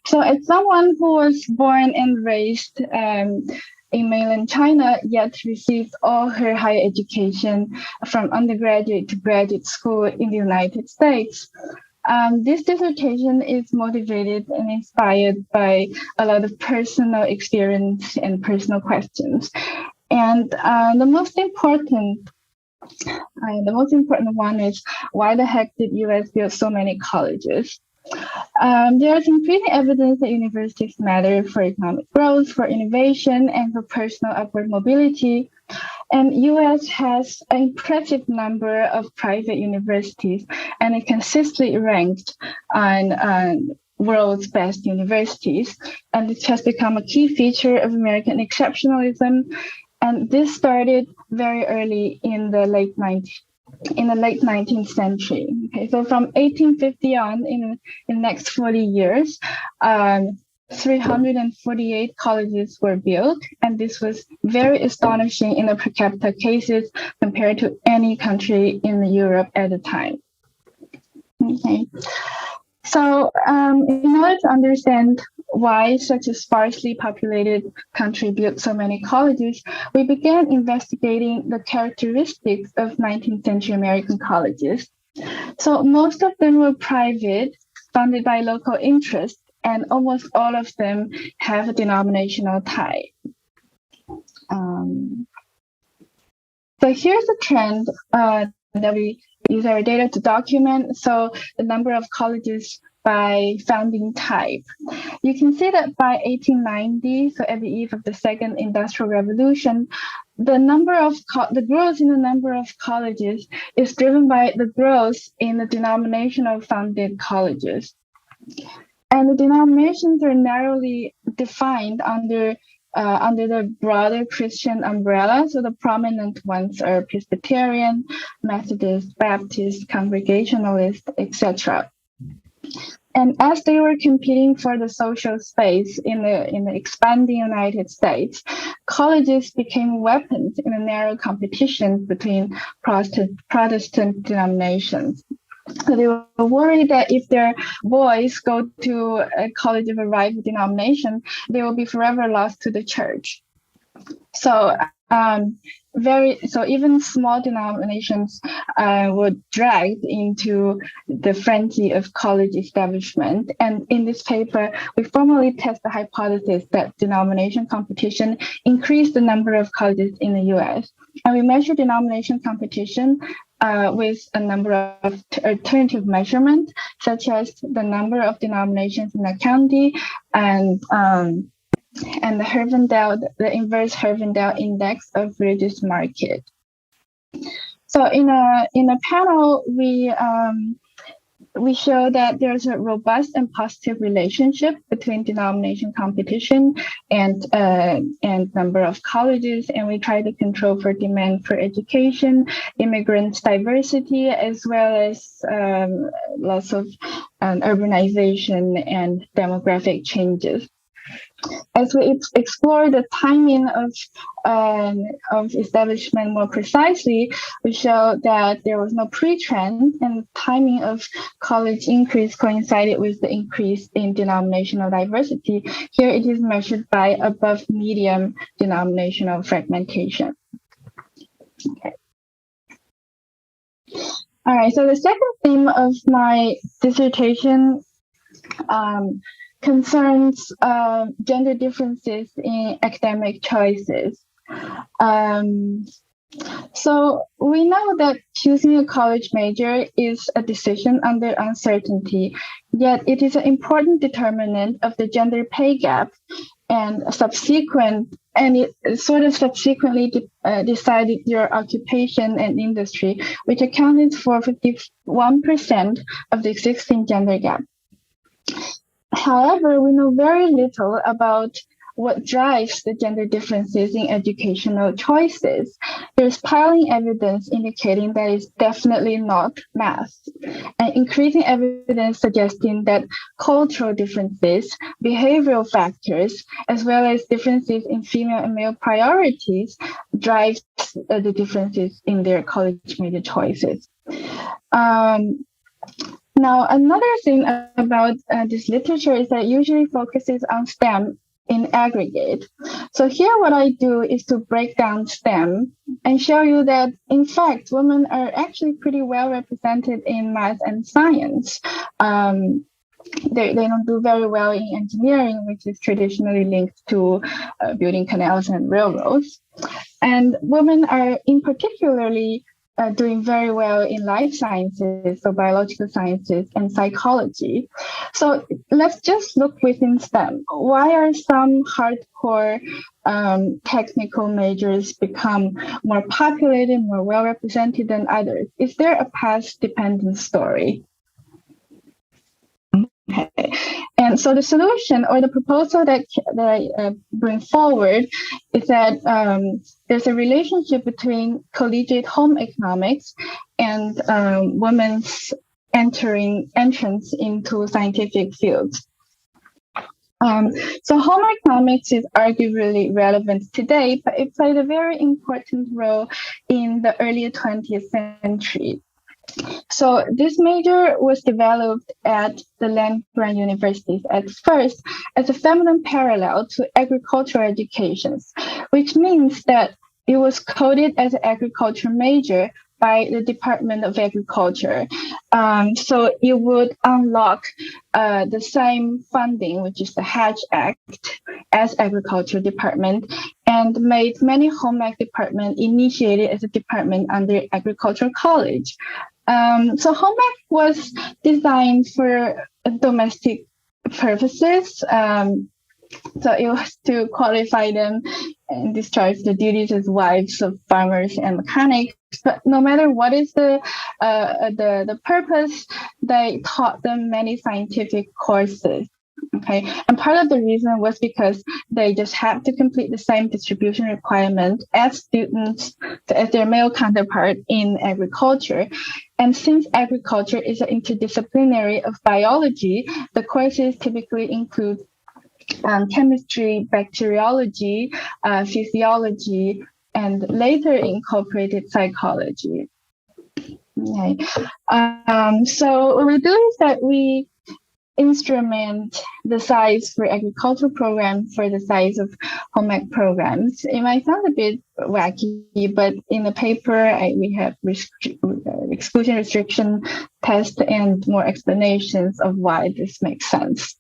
So as someone who was born and raised in mainland China, yet received all her higher education from undergraduate to graduate school in the United States, this dissertation is motivated and inspired by a lot of personal experience and personal questions. And the most important one is, why the heck did US build so many colleges? There is increasing evidence that universities matter for economic growth, for innovation, and for personal upward mobility. And US has an impressive number of private universities, and it consistently ranked on world's best universities. And it has become a key feature of American exceptionalism. And this started very early in the late 19th century. Okay, so from 1850 on, in the next 40 years, 348 colleges were built, and this was very astonishing in the per capita cases compared to any country in Europe at the time. Okay, so in order to understand why such a sparsely populated country built so many colleges, we began investigating the characteristics of 19th century American colleges. So most of them were private, funded by local interests, and almost all of them have a denominational tie. So here's a trend that we use our data to document. So the number of colleges by founding type. You can see that by 1890, so at the eve of the Second Industrial Revolution, the growth in the number of colleges is driven by the growth in the denominational funded colleges. And the denominations are narrowly defined under the broader Christian umbrella. So the prominent ones are Presbyterian, Methodist, Baptist, Congregationalist, etc. And as they were competing for the social space in the expanding United States, colleges became weapons in a narrow competition between Protestant denominations. So they were worried that if their boys go to a college of a rival denomination, they will be forever lost to the church. So even small denominations were dragged into the frenzy of college establishment. And in this paper, we formally test the hypothesis that denomination competition increased the number of colleges in the US. And we measure denomination competition with a number of alternative measurements, such as the number of denominations in a county and the inverse Herfindahl index of religious market. So in a panel, we show that there's a robust and positive relationship between denomination competition and number of colleges, and we try to control for demand for education, immigrants diversity, as well as lots of urbanization and demographic changes. As we explore the timing of establishment more precisely, we show that there was no pre-trend, and the timing of college increase coincided with the increase in denominational diversity. Here it is measured by above medium denominational fragmentation. Okay. All right, so the second theme of my dissertation concerns gender differences in academic choices. So we know that choosing a college major is a decision under uncertainty, yet it is an important determinant of the gender pay gap, and it sort of subsequently decided your occupation and industry, which accounted for 51% of the existing gender gap. However, we know very little about what drives the gender differences in educational choices. There's piling evidence indicating that it's definitely not math, and increasing evidence suggesting that cultural differences, behavioral factors, as well as differences in female and male priorities drives the differences in their college major choices. Now, another thing about this literature is that it usually focuses on STEM in aggregate. So here what I do is to break down STEM and show you that, in fact, women are actually pretty well represented in math and science. They don't do very well in engineering, which is traditionally linked to building canals and railroads. And women are in particularly doing very well in life sciences, so biological sciences and psychology. So let's just look within STEM. Why are some hardcore technical majors become more populated, more well represented than others? Is there a path-dependent story? Okay. And so the solution or the proposal that I bring forward is that there's a relationship between collegiate home economics and women's entrance into scientific fields. So home economics is arguably relevant today, but it played a very important role in the early 20th century. So this major was developed at the land-grant universities at first as a feminine parallel to agricultural educations, which means that it was coded as an agriculture major by the Department of Agriculture. So it would unlock the same funding, which is the Hatch Act, as Agriculture Department, and made many home ec departments initiated as a department under Agricultural College. So home ec was designed for domestic purposes. So it was to qualify them and discharge the duties as wives of farmers and mechanics. But no matter what is the purpose, they taught them many scientific courses. Okay, and part of the reason was because they just had to complete the same distribution requirement as students, as their male counterpart in agriculture. And since agriculture is an interdisciplinary of biology, the courses typically include chemistry, bacteriology, physiology, and later incorporated psychology. Okay. So what we do is that we instrument the size for agricultural programs for the size of home ec programs. It might sound a bit wacky, but in the paper, we have exclusion restriction test and more explanations of why this makes sense.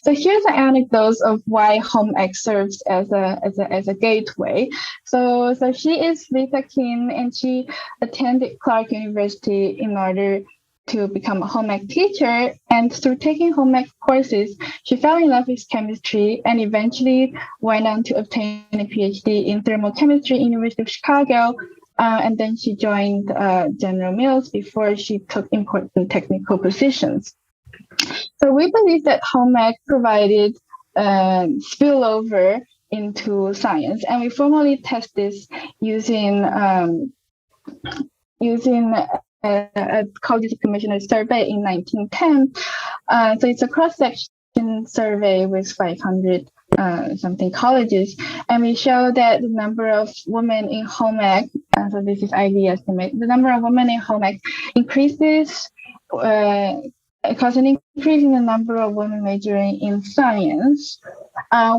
So here's an anecdote of why home ec serves as a gateway. So she is Rita Kim, and she attended Clark University in order to become a home ec teacher. And through taking home ec courses, she fell in love with chemistry and eventually went on to obtain a PhD in thermochemistry at University of Chicago. And then she joined General Mills before she took important technical positions. So we believe that home ec provided spillover into science, and we formally test this using a College Commissioner survey in 1910. So it's a cross-section survey with 500 something colleges, and we show that the number of women in home ec, so this is IB estimate, the number of women in home ec increases cause an increase in the number of women majoring in science.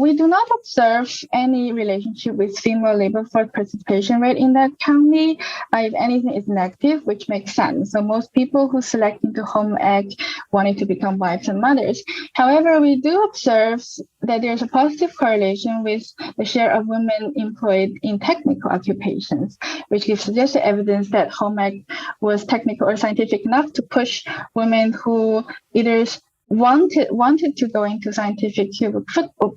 We do not observe any relationship with female labor force participation rate in that county. If anything, it's negative, which makes sense. So most people who select into home ec wanted to become wives and mothers. However, we do observe that there's a positive correlation with the share of women employed in technical occupations, which gives suggested evidence that home ec was technical or scientific enough to push women who either wanted to go into scientific field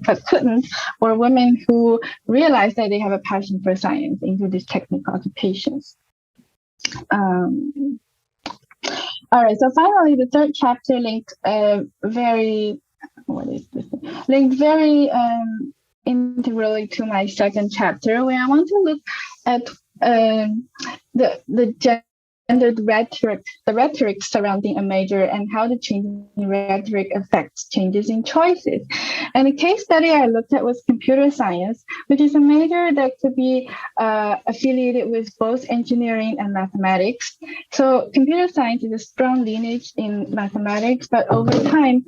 but couldn't, or women who realized that they have a passion for science into these technical occupations. All right, so finally, the third chapter linked very integrally to my second chapter, where I want to look at the gendered rhetoric, the rhetoric surrounding a major, and how the changing rhetoric affects changes in choices. And the case study I looked at was computer science, which is a major that could be affiliated with both engineering and mathematics. So computer science is a strong lineage in mathematics, but over time,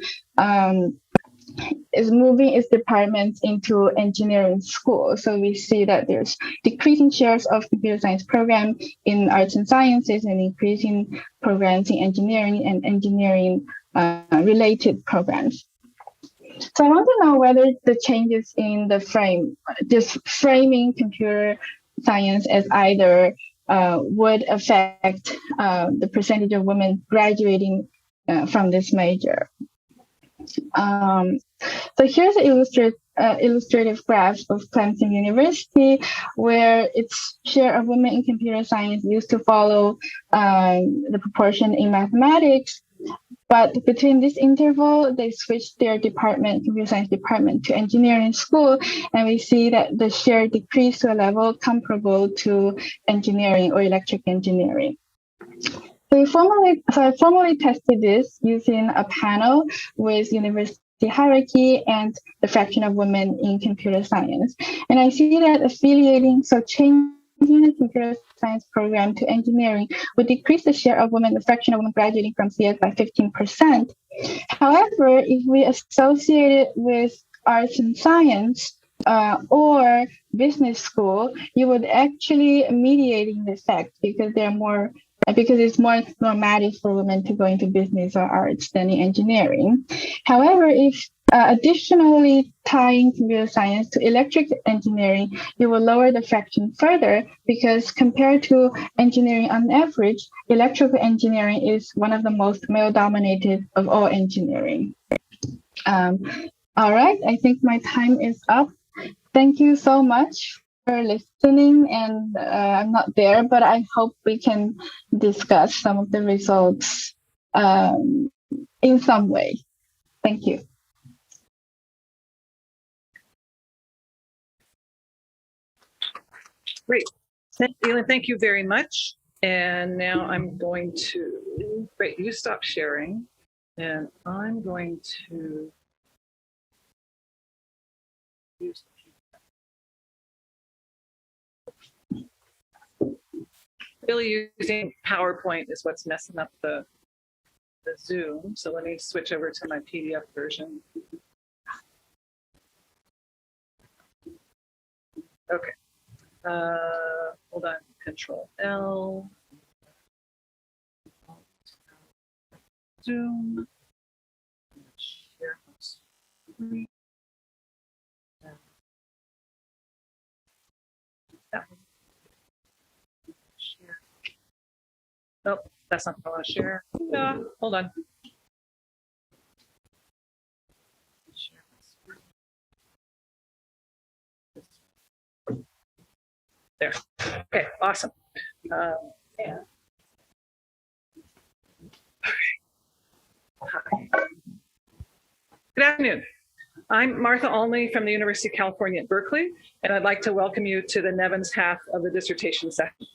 is moving its departments into engineering school. So we see that there's decreasing shares of computer science program in arts and sciences and increasing programs in engineering and engineering related programs. So I want to know whether the changes in the just framing computer science as either would affect the percentage of women graduating from this major. So here's an illustrative graph of Clemson University, where its share of women in computer science used to follow the proportion in mathematics. But between this interval, they switched their computer science department, to engineering school, and we see that the share decreased to a level comparable to engineering or electric engineering. So I formally tested this using a panel with university hierarchy and the fraction of women in computer science. And I see that changing the computer science program to engineering would decrease the share of women, the fraction of women graduating from CS by 15%. However, if we associate it with arts and science, or business school, you would actually mediating the effect because it's more normative for women to go into business or arts than in engineering. However, if additionally tying computer science to electric engineering, you will lower the fraction further, because compared to engineering on average, electrical engineering is one of the most male-dominated of all engineering. All right, I think my time is up. Thank you so much for listening, and I'm not there, but I hope we can discuss some of the results in some way. Thank you. Great. Thank you very much. And now I'm going to, great, you stop sharing. And I'm going to use really using PowerPoint is what's messing up the Zoom. So let me switch over to my PDF version. Okay. Hold on, Control L. Zoom. Share my screen. That one. Share. Nope, that's not what I want to share. No, hold on. Share my screen. There. Okay, awesome. Yeah. Hi. Good afternoon. I'm Martha Olney from the University of California at Berkeley, and I'd like to welcome you to the Nevins half of the dissertation session.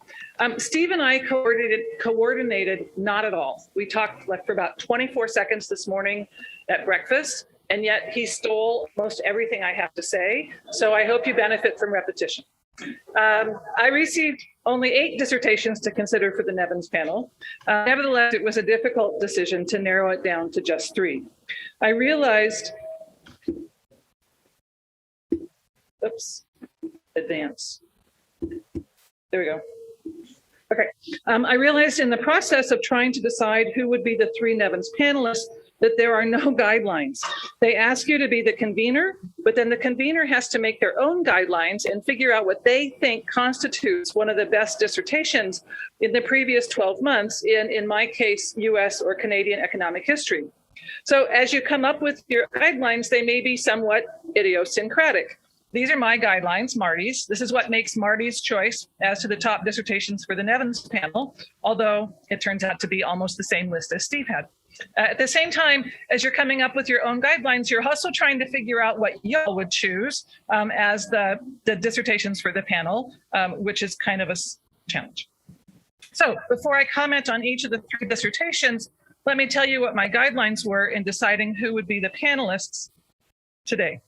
Steve and I coordinated not at all. We talked for about 24 seconds this morning at breakfast, and yet he stole most everything I have to say. So I hope you benefit from repetition. I received only 8 dissertations to consider for the Nevins panel. Nevertheless, it was a difficult decision to narrow it down to just 3. I realized, oops, advance. There we go. Okay, I realized in the process of trying to decide who would be the 3 Nevins panelists that there are no guidelines. They ask you to be the convener, but then the convener has to make their own guidelines and figure out what they think constitutes one of the best dissertations in the previous 12 months in my case, US or Canadian economic history. So as you come up with your guidelines, they may be somewhat idiosyncratic. These are my guidelines, Marty's. This is what makes Marty's choice as to the top dissertations for the Nevins panel, although it turns out to be almost the same list as Steve had. At the same time, as you're coming up with your own guidelines, you're also trying to figure out what y'all would choose as the dissertations for the panel, which is kind of a challenge. So before I comment on each of the 3 dissertations, let me tell you what my guidelines were in deciding who would be the panelists today.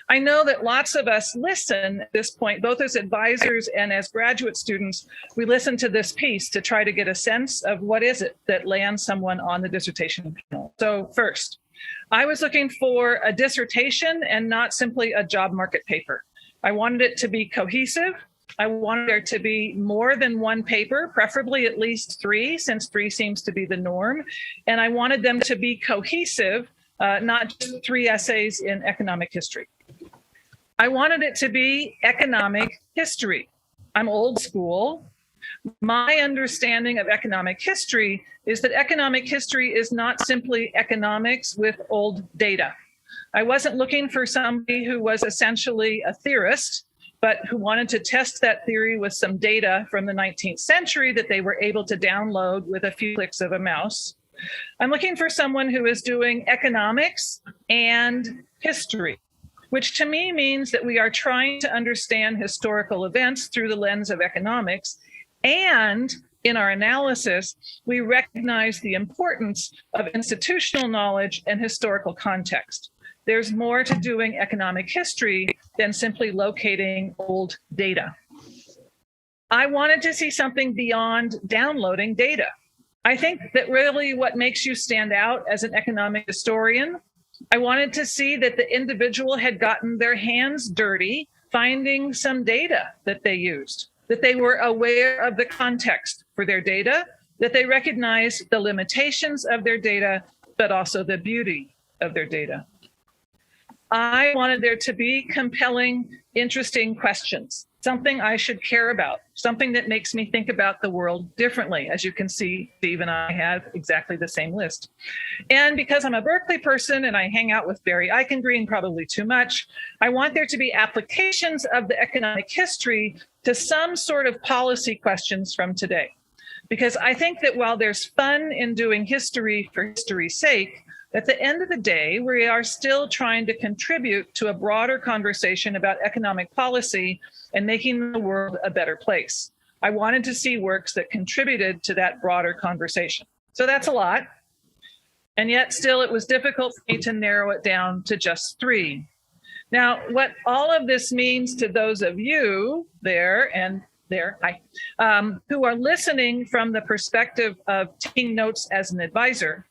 I know that lots of us listen at this point, both as advisors and as graduate students, we listen to this piece to try to get a sense of what is it that lands someone on the dissertation panel. So first, I was looking for a dissertation and not simply a job market paper. I wanted it to be cohesive. I wanted there to be more than 1 paper, preferably at least 3, since 3 seems to be the norm. And I wanted them to be cohesive, not just 3 essays in economic history. I wanted it to be economic history. I'm old school. My understanding of economic history is that economic history is not simply economics with old data. I wasn't looking for somebody who was essentially a theorist, but who wanted to test that theory with some data from the 19th century that they were able to download with a few clicks of a mouse. I'm looking for someone who is doing economics and history, which to me means that we are trying to understand historical events through the lens of economics. And in our analysis, we recognize the importance of institutional knowledge and historical context. There's more to doing economic history than simply locating old data. I wanted to see something beyond downloading data. I think that really what makes you stand out as an economic historian, I wanted to see that the individual had gotten their hands dirty finding some data that they used, that they were aware of the context for their data, that they recognized the limitations of their data, but also the beauty of their data. I wanted there to be compelling, interesting questions, something I should care about, something that makes me think about the world differently. As you can see, Steve and I have exactly the same list. And because I'm a Berkeley person and I hang out with Barry Eichengreen probably too much, I want there to be applications of the economic history to some sort of policy questions from today. Because I think that while there's fun in doing history for history's sake, At the end of the day, we are still trying to contribute to a broader conversation about economic policy and making the world a better place. I wanted to see works that contributed to that broader conversation. So that's a lot. And yet still it was difficult for me to narrow it down to just 3. Now, what all of this means to those of you who are listening from the perspective of taking notes as an advisor.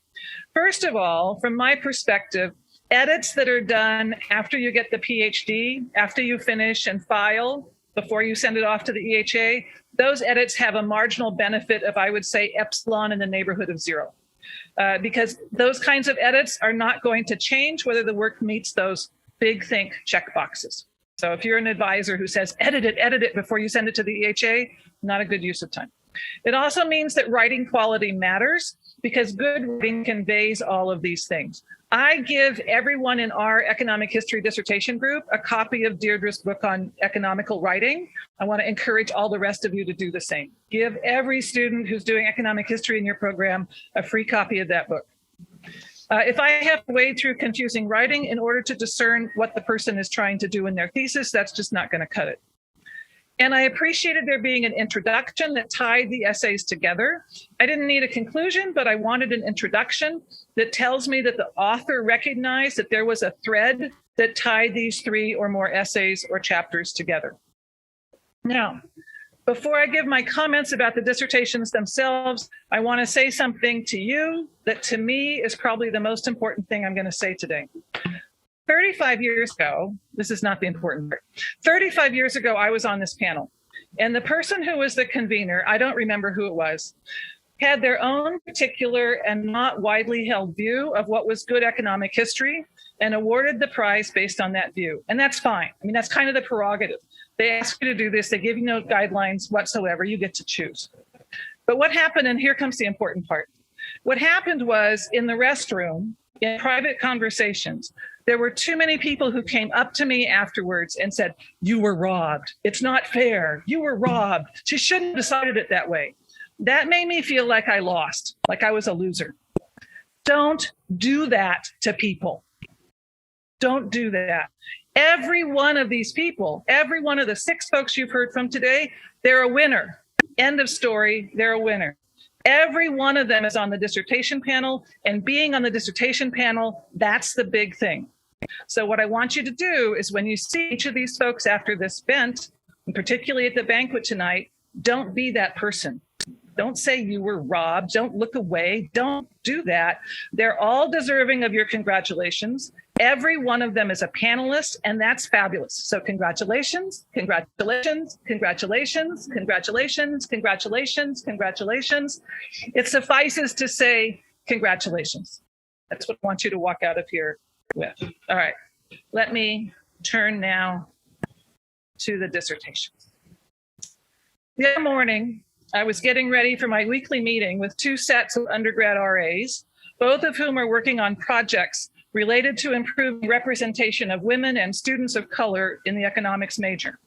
First of all, from my perspective, edits that are done after you get the PhD, after you finish and file, before you send it off to the EHA, those edits have a marginal benefit of, I would say, epsilon in the neighborhood of 0. Because those kinds of edits are not going to change whether the work meets those big think check boxes. So if you're an advisor who says, edit it before you send it to the EHA, not a good use of time. It also means that writing quality matters because good writing conveys all of these things. I give everyone in our economic history dissertation group a copy of Deirdre's book on economical writing. I want to encourage all the rest of you to do the same. Give every student who's doing economic history in your program a free copy of that book. If I have to wade through confusing writing in order to discern what the person is trying to do in their thesis, that's just not going to cut it. And I appreciated there being an introduction that tied the essays together. I didn't need a conclusion, but I wanted an introduction that tells me that the author recognized that there was a thread that tied these 3 or more essays or chapters together. Now, before I give my comments about the dissertations themselves, I want to say something to you that to me is probably the most important thing I'm going to say today. 35 years ago, this is not the important part. 35 years ago, I was on this panel, and the person who was the convener, I don't remember who it was, had their own particular and not widely held view of what was good economic history and awarded the prize based on that view. And that's fine. I mean, that's kind of the prerogative. They ask you to do this. They give you no guidelines whatsoever. You get to choose. But what happened, and here comes the important part. What happened was in the restroom, in private conversations, there were too many people who came up to me afterwards and said, you were robbed. It's not fair. You were robbed. She shouldn't have decided it that way. That made me feel like I lost, like I was a loser. Don't do that to people. Don't do that. Every one of these people, every one of the 6 folks you've heard from today, they're a winner. End of story, they're a winner. Every one of them is on the dissertation panel, and being on the dissertation panel, that's the big thing. So what I want you to do is when you see each of these folks after this event, and particularly at the banquet tonight, don't be that person. Don't say you were robbed. Don't look away. Don't do that. They're all deserving of your congratulations. Every one of them is a panelist, and that's fabulous. So congratulations, congratulations, congratulations, congratulations, congratulations, congratulations. It suffices to say congratulations. That's what I want you to walk out of here with. All right, let me turn now to the dissertation. The other morning, I was getting ready for my weekly meeting with 2 sets of undergrad RAs, both of whom are working on projects related to improving representation of women and students of color in the economics major.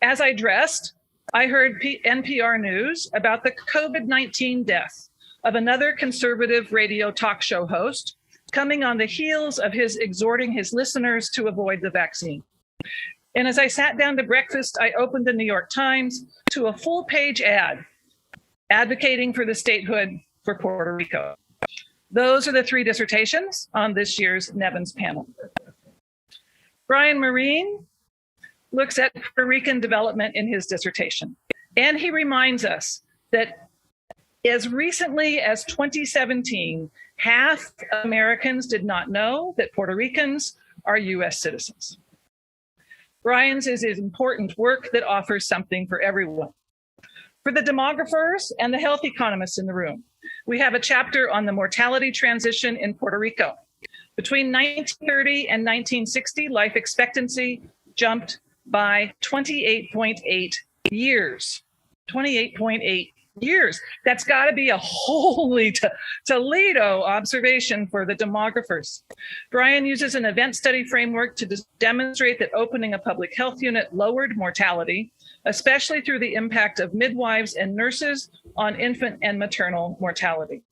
As I dressed, I heard NPR news about the COVID-19 death of another conservative radio talk show host, coming on the heels of his exhorting his listeners to avoid the vaccine. And as I sat down to breakfast, I opened the New York Times to a full-page ad advocating for the statehood for Puerto Rico. Those are the 3 dissertations on this year's Nevins panel. Brian Marine looks at Puerto Rican development in his dissertation, and he reminds us that as recently as 2017, half Americans did not know that Puerto Ricans are US citizens. Brian's is important work that offers something for everyone. For the demographers and the health economists in the room, we have a chapter on the mortality transition in Puerto Rico. Between 1930 and 1960, life expectancy jumped by 28.8 years. 28.8 years. That's got to be a holy Toledo observation for the demographers. Brian uses an event study framework to demonstrate that opening a public health unit lowered mortality, especially through the impact of midwives and nurses on infant and maternal mortality.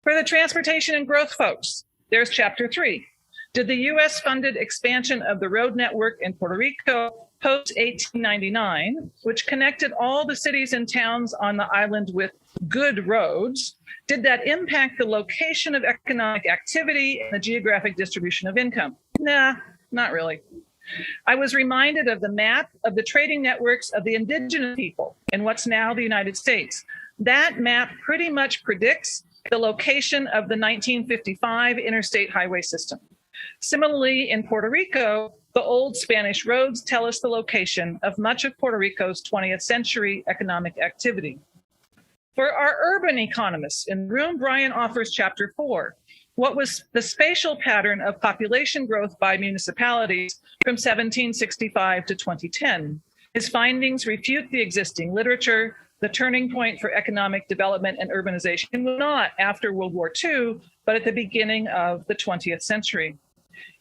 For the transportation and growth folks, There's chapter 3. Did the U.S. funded expansion of the road network in Puerto Rico post 1899, which connected all the cities and towns on the island with good roads, did that impact the location of economic activity and the geographic distribution of income? Nah, not really. I was reminded of the map of the trading networks of the indigenous people in what's now the United States. That map pretty much predicts the location of the 1955 interstate highway system. Similarly, in Puerto Rico, the old Spanish roads tell us the location of much of Puerto Rico's 20th century economic activity. For our urban economists in the room, Brian offers chapter 4. What was the spatial pattern of population growth by municipalities from 1765 to 2010? His findings refute the existing literature. The turning point for economic development and urbanization was not after World War II, but at the beginning of the 20th century.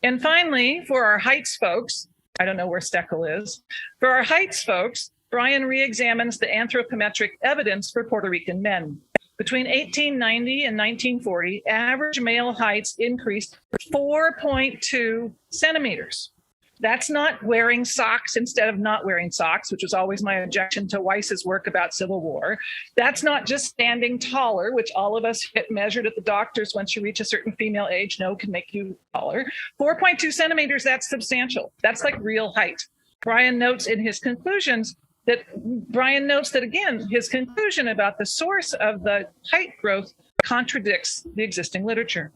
And finally, for our Heights folks, I don't know where Steckel is. For our Heights folks, Brian re-examines the anthropometric evidence for Puerto Rican men. Between 1890 and 1940, average male heights increased 4.2 centimeters. That's not wearing socks instead of not wearing socks, which was always my objection to Weiss's work about Civil War. That's not just standing taller, which all of us get measured at the doctors once you reach a certain female age, can make you taller. 4.2 centimeters, that's substantial. That's like real height. Brian notes in his conclusions that again, his conclusion about the source of the height growth contradicts the existing literature.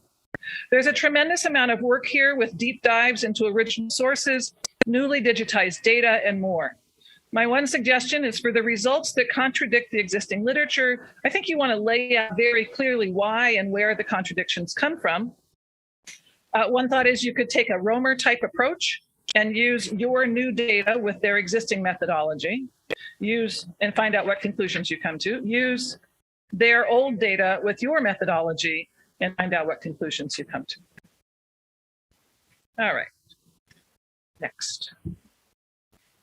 There's a tremendous amount of work here with deep dives into original sources, newly digitized data, and more. My one suggestion is for the results that contradict the existing literature, I think you want to lay out very clearly why and where the contradictions come from. One thought is you could take a Romer type approach and use your new data with their existing methodology, and find out what conclusions you come to, use their old data with your methodology, and find out what conclusions you come to. All right, next.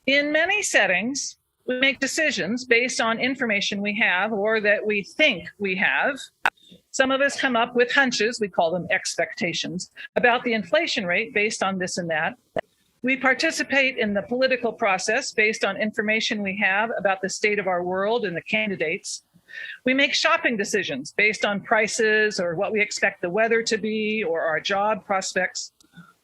In many settings, we make decisions based on information we have or that we think we have. Some of us come up with hunches, we call them expectations, about the inflation rate based on this and that. We participate in the political process based on information we have about the state of our world and the candidates. We make shopping decisions based on prices or what we expect the weather to be or our job prospects.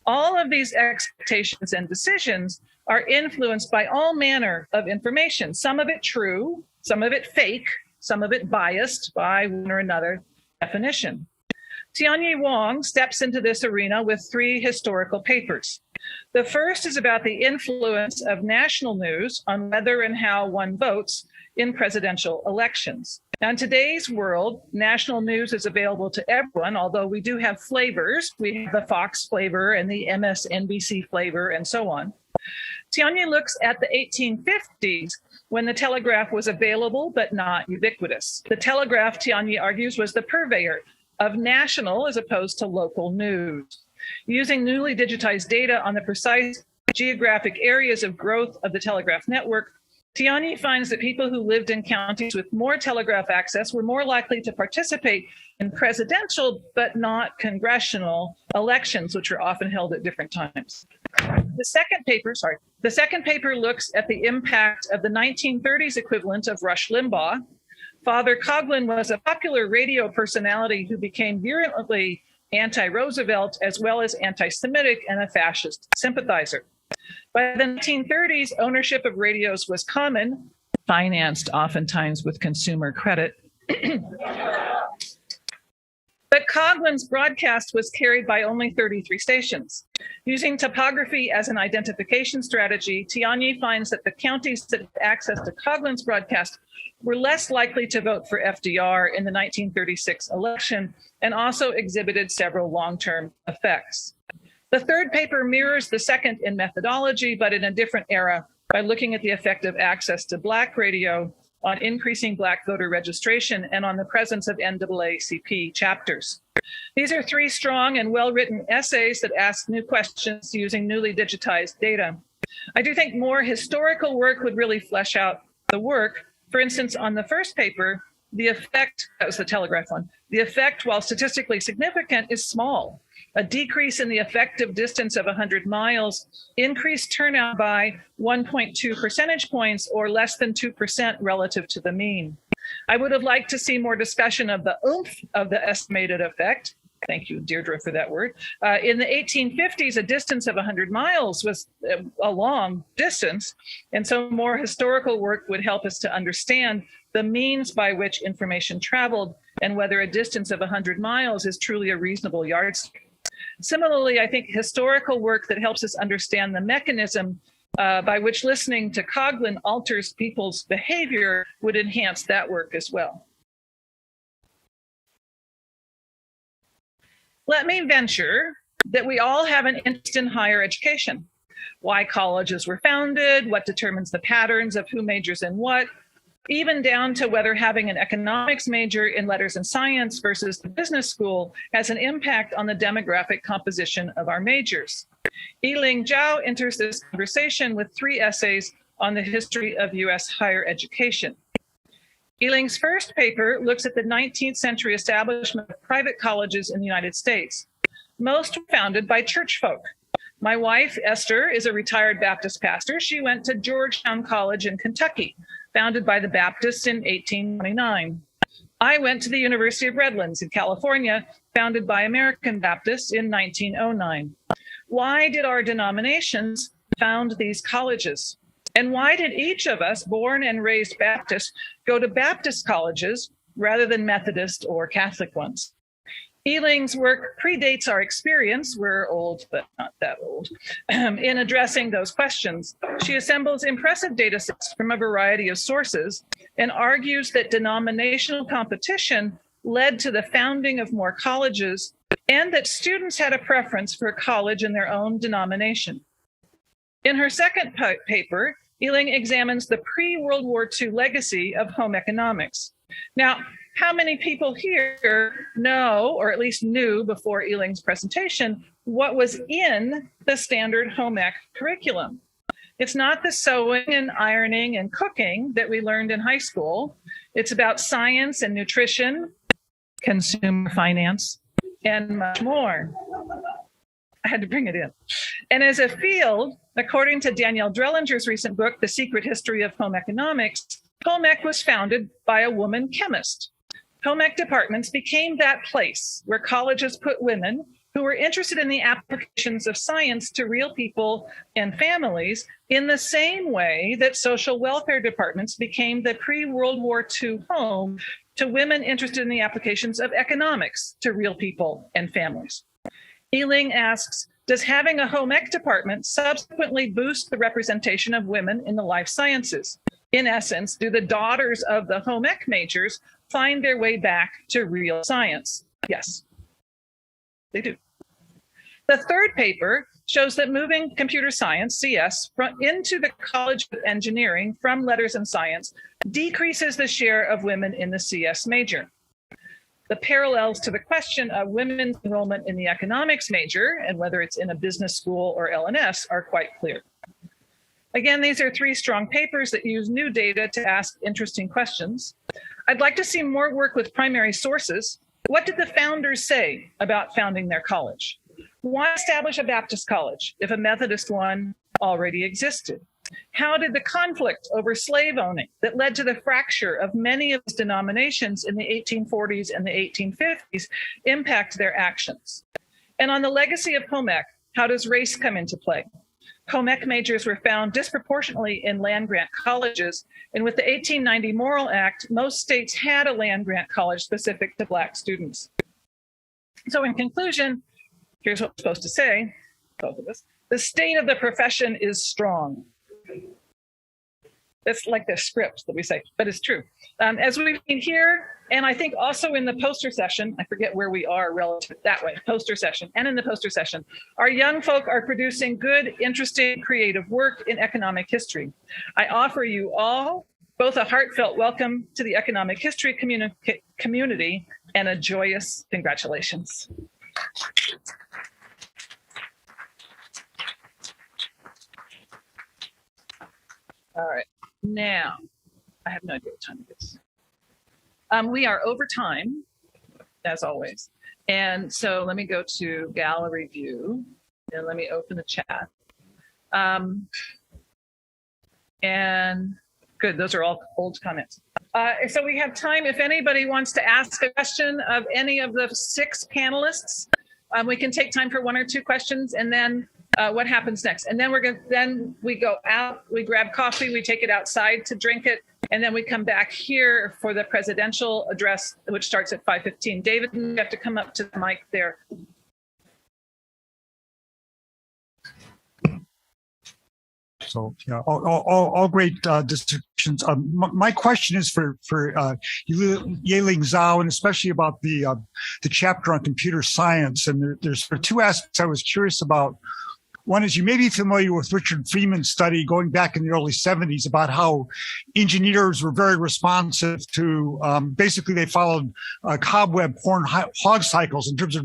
All of these expectations and decisions are influenced by all manner of information, some of it true, some of it fake, some of it biased by one or another definition. Tianyi Wong steps into this arena with 3 historical papers. The first is about the influence of national news on whether and how one votes in presidential elections. Now, in today's world, national news is available to everyone, although we do have flavors. We have the Fox flavor and the MSNBC flavor and so on. Tianyi looks at the 1850s when the telegraph was available but not ubiquitous. The telegraph, Tianyi argues, was the purveyor of national as opposed to local news. Using newly digitized data on the precise geographic areas of growth of the telegraph network, Tianyi finds that people who lived in counties with more telegraph access were more likely to participate in presidential but not congressional elections, which are often held at different times. The second paper looks at the impact of the 1930s equivalent of Rush Limbaugh. Father Coughlin was a popular radio personality who became virulently anti-Roosevelt as well as anti-Semitic and a fascist sympathizer. By the 1930s, ownership of radios was common, financed oftentimes with consumer credit. But Coughlin's broadcast was carried by only 33 stations. Using topography as an identification strategy, Tianyi finds that the counties that had access to Coughlin's broadcast were less likely to vote for FDR in the 1936 election and also exhibited several long-term effects. The third paper mirrors the second in methodology, but in a different era by looking at the effect of access to Black radio on increasing Black voter registration and on the presence of NAACP chapters. These are 3 strong and well-written essays that ask new questions using newly digitized data. I do think more historical work would really flesh out the work. For instance, on the first paper, the effect, that was the Telegraph one, the effect, while statistically significant, is small. A decrease in the effective distance of 100 miles increased turnout by 1.2 percentage points, or less than 2% relative to the mean. I would have liked to see more discussion of the oomph of the estimated effect. Thank you, Deirdre, for that word. In the 1850s, a distance of 100 miles was a long distance, and so more historical work would help us to understand the means by which information traveled and whether a distance of 100 miles is truly a reasonable yardstick. Similarly, I think historical work that helps us understand the mechanism by which listening to Coughlin alters people's behavior would enhance that work as well. Let me venture that we all have an interest in higher education, why colleges were founded, what determines the patterns of who majors in what, even down to whether having an economics major in letters and science versus the business school has an impact on the demographic composition of our majors. Yiling Zhao enters this conversation with 3 essays on the history of US higher education. Yiling's first paper looks at the 19th century establishment of private colleges in the United States. Most were founded by church folk. My wife, Esther, is a retired Baptist pastor. She went to Georgetown College in Kentucky, founded by the Baptists in 1829. I went to the University of Redlands in California, founded by American Baptists in 1909. Why did our denominations found these colleges? And why did each of us, born and raised Baptist, go to Baptist colleges rather than Methodist or Catholic ones? Yiling's work predates our experience, we're old, but not that old, in addressing those questions. She assembles impressive data sets from a variety of sources and argues that denominational competition led to the founding of more colleges and that students had a preference for college in their own denomination. In her second paper, Yiling examines the pre-World War II legacy of home economics. Now, how many people here know, or at least knew before Yiling's presentation, what was in the standard home ec curriculum? It's not the sewing and ironing and cooking that we learned in high school. It's about science and nutrition, consumer finance, and much more. I had to bring it in. And as a field, according to Danielle Drellinger's recent book, The Secret History of Home Economics, home ec was founded by a woman chemist. Home ec departments became that place where colleges put women who were interested in the applications of science to real people and families in the same way that social welfare departments became the pre-World War II home to women interested in the applications of economics to real people and families. Yiling asks, does having a home ec department subsequently boost the representation of women in the life sciences? In essence, do the daughters of the home ec majors find their way back to real science? Yes, they do. The third paper shows that moving computer science, CS, into the College of Engineering from letters and science decreases the share of women in the CS major. The parallels to the question of women's enrollment in the economics major and whether it's in a business school or LNS are quite clear. Again, these are 3 strong papers that use new data to ask interesting questions. I'd like to see more work with primary sources. What did the founders say about founding their college? Why establish a Baptist college if a Methodist one already existed? How did the conflict over slave owning that led to the fracture of many of these denominations in the 1840s and the 1850s impact their actions? And on the legacy of home ec, how does race come into play? Home ec majors were found disproportionately in land-grant colleges, and with the 1890 Morrill Act, most states had a land-grant college specific to Black students. So in conclusion, here's what I'm supposed to say, both of us. The state of the profession is strong. That's like the script that we say, but it's true. As we've seen here, and I think also in the poster session, I forget where we are relative that way, poster session, and in the poster session, our young folk are producing good, interesting, creative work in economic history. I offer you all both a heartfelt welcome to the economic history community and a joyous congratulations. All right, now, I have no idea what time it is. We are over time, as always. And so let me go to gallery view and let me open the chat. And good, those are all old comments. So we have time if anybody wants to ask a question of any of the 6 panelists. We can take time for 1 or 2 questions, and then what happens next? And then we go out, we grab coffee, we take it outside to drink it, and then we come back here for the presidential address, which starts at 5:15. David, you have to come up to the mic there. So yeah, all great discussions. My question is for Yeling Zhao, and especially about the chapter on computer science. And there's 2 aspects I was curious about. One is, you may be familiar with Richard Freeman's study going back in the early 70s about how engineers were very responsive to, basically they followed cobweb horn hog cycles in terms of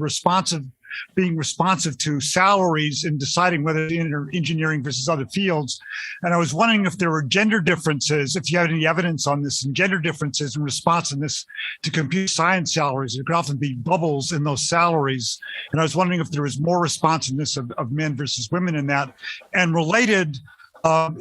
being responsive to salaries and deciding whether to enter engineering versus other fields. And I was wondering if there were gender differences, if you have any evidence on this, and gender differences in responsiveness to computer science salaries. There could often be bubbles in those salaries. And I was wondering if there was more responsiveness of men versus women in that. And related,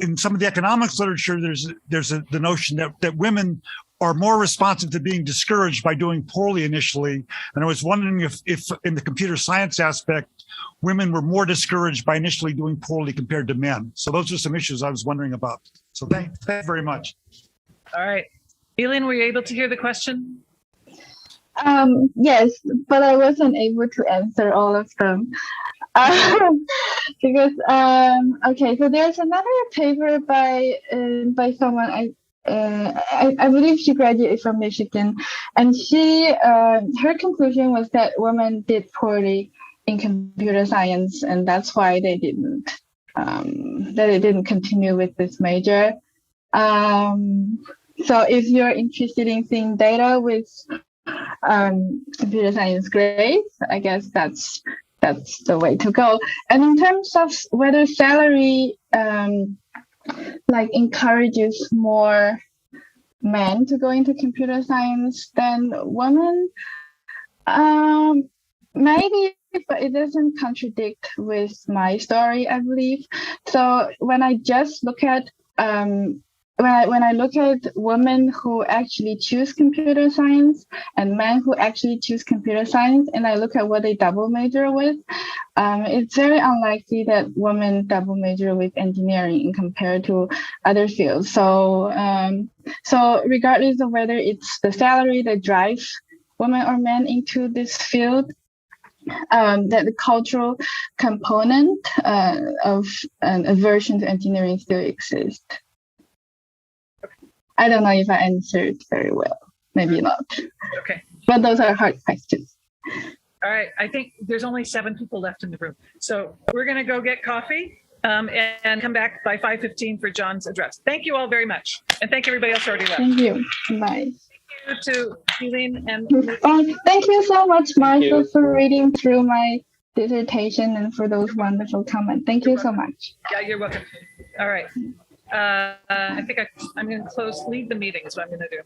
in some of the economics literature, there's the notion that women are more responsive to being discouraged by doing poorly initially. And I was wondering if in the computer science aspect, women were more discouraged by initially doing poorly compared to men. So those are some issues I was wondering about. So thank you very much. All right. Eileen, were you able to hear the question? Yes, but I wasn't able to answer all of them. Because, okay, so there's another paper by someone, I believe she graduated from Michigan, and her conclusion was that women did poorly in computer science, and that's why they didn't continue with this major. So if you're interested in seeing data with computer science grades, I guess that's the way to go. And in terms of whether salary encourages more men to go into computer science than women, maybe, but it doesn't contradict with my story, I believe. So when I just look at when I look at women who actually choose computer science and men who actually choose computer science, and I look at what they double major with, it's very unlikely that women double major with engineering compared to other fields. So, so regardless of whether it's the salary that drives women or men into this field, that the cultural component of an aversion to engineering still exists. I don't know if I answered very well. Maybe not. Okay. But those are hard questions. All right. I think there's only 7 people left in the room. So we're going to go get coffee and come back by 5:15 for John's address. Thank you all very much. And thank everybody else who already left. Thank you. Bye. Thank you to Eileen and... thank you so much, Martha, for reading through my dissertation and for those wonderful comments. Thank you so much. Yeah, you're welcome. All right. I think I'm going to leave the meeting is what I'm going to do.